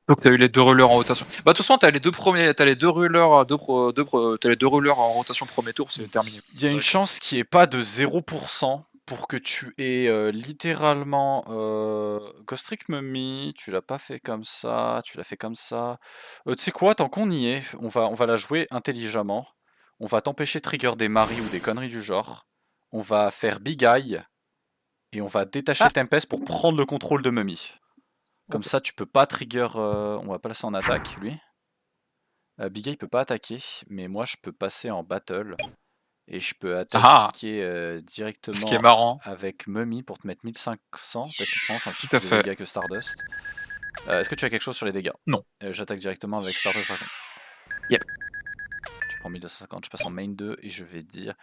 Donc t'as eu les deux rulers en rotation. Bah de toute façon, t'as les deux rulers, t'as les deux rulers en rotation premier tour, c'est terminé. Il y a une chance qui est pas de 0% pour que tu aies littéralement Ghost Trick Mummy, tu l'as pas fait comme ça, tu l'as fait comme ça. Tu sais quoi, tant qu'on y est, on va la jouer intelligemment. On va t'empêcher de trigger des maris ou des conneries du genre. On va faire Big Eye et on va détacher Tempest pour prendre le contrôle de Mummy. Comme ça, tu peux pas trigger. On va passer en attaque, lui. Big Eye peut pas attaquer, mais moi je peux passer en battle. Et je peux attaquer directement Ce qui est marrant. avec Mummy pour te mettre 1500. Techniquement, c'est un petit Tout à peu de fait. dégâts que Stardust. Est-ce que tu as quelque chose sur les dégâts? Non. J'attaque directement avec Stardust Dragon. Yep. Tu prends 1250, je passe en main 2 et je vais dire.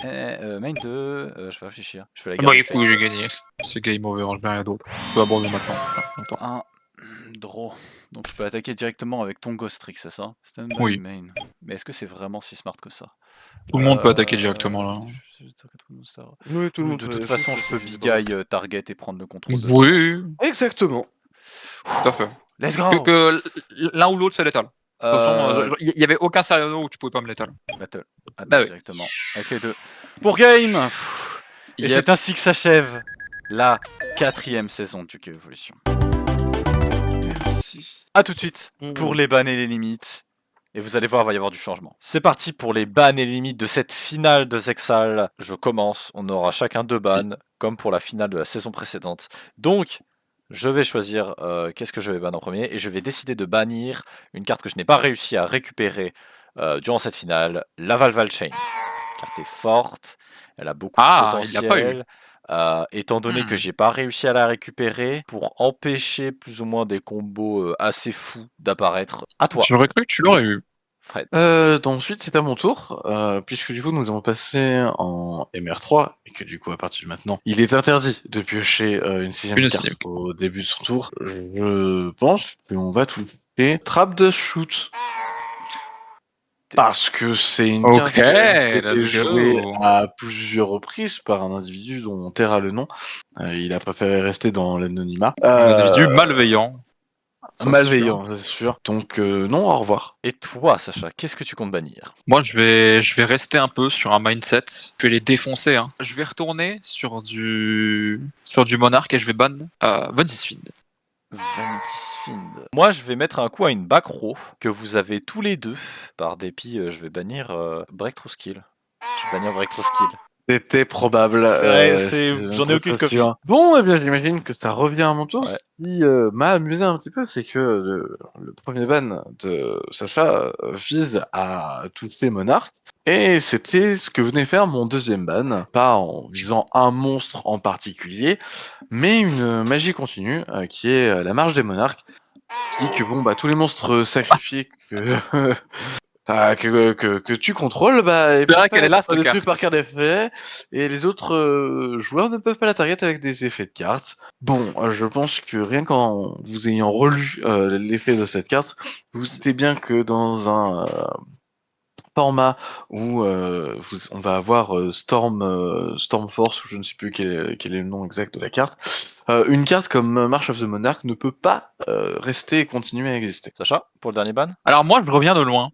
Main 2, je vais réfléchir. Je fais la garde. Bah écoute, j'ai gagné. C'est game over, je n'ai rien d'autre. Tu peux abandonner maintenant. Un draw. Donc tu peux attaquer directement avec ton Ghost Trick, c'est ça? Stand by Oui. main. Mais est-ce que c'est vraiment si smart que ça? Tout le monde peut attaquer directement là. Oui, tout le monde. De toute façon, je peux Big Eye target et prendre le contrôle de Oui, Exactement. tout à fait. Let's go! Que l'un ou l'autre c'est létal. De toute façon, il n'y avait aucun scénario où tu pouvais pas me létal. Battle. Bah oui. Directement. Avec les deux. Pour game! Et Yep. c'est ainsi que s'achève la 4ème saison de Yu-Gi-Oh! Evolution. Merci. A tout de suite pour les bans et les limites. Et vous allez voir, il va y avoir du changement. C'est parti pour les bans et limites de cette finale de Zexal. Je commence, on aura chacun 2 bans, comme pour la finale de la saison précédente. Donc, je vais choisir qu'est-ce que je vais ban en premier, et je vais décider de bannir une carte que je n'ai pas réussi à récupérer durant cette finale, la Valval Chain. La carte est forte, elle a beaucoup de potentiel. Il l'a pas eu. Étant donné que j'ai pas réussi à la récupérer, pour empêcher plus ou moins des combos assez fous d'apparaître, à toi, J'aurais cru que tu l'aurais eu. Fred. Ensuite, c'est à mon tour, puisque du coup, nous avons passé en MR3, et que du coup, à partir de maintenant, il est interdit de piocher une sixième carte au début de son tour. Je pense qu'on va toucher Trap de Shoot. Parce que c'est une carte qui a été jouée à plusieurs reprises par un individu dont on taira le nom. Il a préféré rester dans l'anonymat. Un individu malveillant. Malveillant, c'est sûr. Donc non, au revoir. Et toi, Sacha, qu'est-ce que tu comptes bannir? Moi, je vais rester un peu sur un mindset. Je vais les défoncer. Hein. Je vais retourner sur du Monarch et je vais ban Vanity Fiend. Vanity Fiend. Moi, je vais mettre un coup à une back row que vous avez tous les deux. Par dépit, je vais bannir Breakthrough Skill. Je vais bannir Breakthrough Skill. C'était probable. J'en ai aucune copie. Bon, eh bien, j'imagine que ça revient à mon tour. Ouais. Ce qui m'a amusé un petit peu, c'est que le premier ban de Sacha vise à toucher Monarch. Et c'était ce que venait faire mon deuxième ban. Pas en visant un monstre en particulier, mais une magie continue, qui est la marche des monarques. Qui dit que bon, bah, tous les monstres sacrifiés que tu contrôles, bah, et qu'elle est là, cette détruit carte. par carte d'effet, et les autres joueurs ne peuvent pas la target avec des effets de carte. Bon, je pense que rien qu'en vous ayant relu l'effet de cette carte, vous doutez bien que dans un format où on va avoir Storm Force, ou je ne sais plus quel est le nom exact de la carte, une carte comme March of the Monarch ne peut pas rester et continuer à exister. Sacha, pour le dernier ban? Alors moi, je reviens de loin.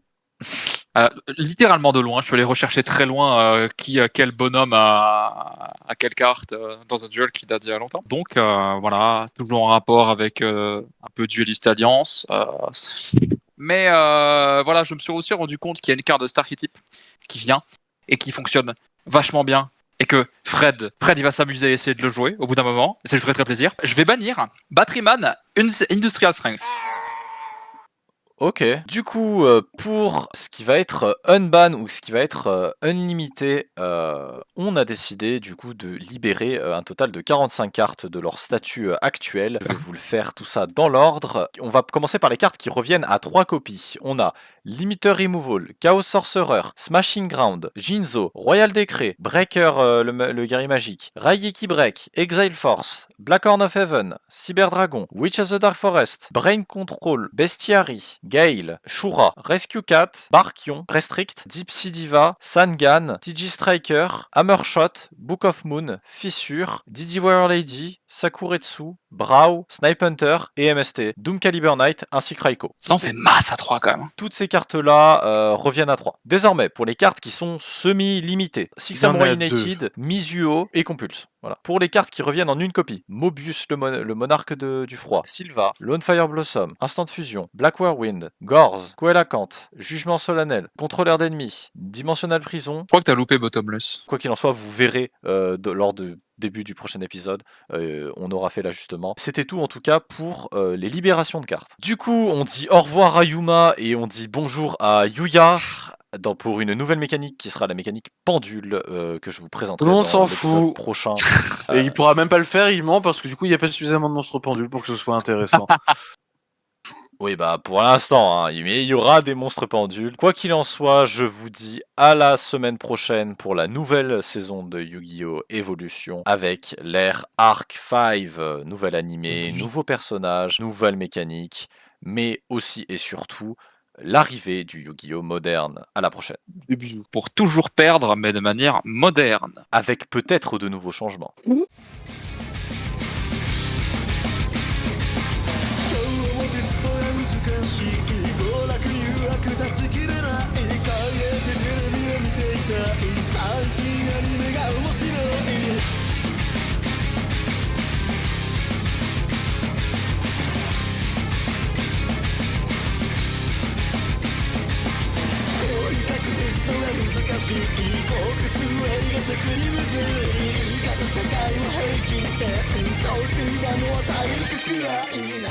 Littéralement de loin. Je suis allé rechercher très loin quel bonhomme a quelle carte dans un duel qui date d'il y a longtemps. Donc voilà, toujours en rapport avec un peu Duelist Alliance. Mais voilà, je me suis aussi rendu compte qu'il y a une carte de Starkey-type qui vient et qui fonctionne vachement bien. Et que Fred, il va s'amuser à essayer de le jouer au bout d'un moment. Ça lui ferait très plaisir. Je vais bannir Batteryman Industrial Strength. Ok. Du coup, pour ce qui va être unban ou ce qui va être unlimité, on a décidé du coup de libérer un total de 45 cartes de leur statut actuel. Je vais vous le faire tout ça dans l'ordre. On va commencer par les cartes qui reviennent à 3 copies. On a Limiter Removal, Chaos Sorcerer, Smashing Ground, Jinzo, Royal Decree, Breaker le guerrier magique, Raigeki Break, Exile Force, Black Horn of Heaven, Cyber Dragon, Witch of the Dark Forest, Brain Control, Bestiary, Gale, Shura, Rescue Cat, Barkion, Restrict, Deep Sea Diva, Sangan, TG Striker, Hammershot, Book of Moon, Fissure, Didi Warrior Lady, Sakuretsu, Braw, Snipe Hunter et MST, Doom Caliber Knight ainsi que Raiko. Ça en fait masse à 3 quand même. Toutes ces cartes-là reviennent à 3. Désormais, pour les cartes qui sont semi-limitées, Six Il y en Samurai a United, Mizuo et Compulse. Voilà. Pour les cartes qui reviennent en une copie, Mobius le monarque du froid, Sylva, Lone Fire Blossom, Instant Fusion, Black Whirlwind, Gorz, Coelacant, Jugement Solennel, Contrôleur d'ennemis, Dimensional Prison. Je crois que t'as loupé Bottomless. Quoi qu'il en soit, vous verrez lors du début du prochain épisode, on aura fait l'ajustement. C'était tout en tout cas pour les libérations de cartes. Du coup, on dit au revoir à Yuma et on dit bonjour à Yuya pour une nouvelle mécanique qui sera la mécanique pendule que je vous présenterai On dans s'en l'épisode fout. prochain. Et il pourra même pas le faire, il ment parce que du coup il n'y a pas suffisamment de monstres pendules pour que ce soit intéressant. Oui, bah pour l'instant, hein, mais il y aura des monstres pendules. Quoi qu'il en soit, je vous dis à la semaine prochaine pour la nouvelle saison de Yu-Gi-Oh! Evolution avec l'ère Arc 5, nouvel animé, nouveaux personnages, nouvelles mécaniques, mais aussi et surtout l'arrivée du Yu-Gi-Oh! Moderne. À la prochaine. Des bisous. Pour toujours perdre, mais de manière moderne. Avec peut-être de nouveaux changements. しいコークスウェイが特にむずい言い方社会を平均点遠くなのは体育くらいな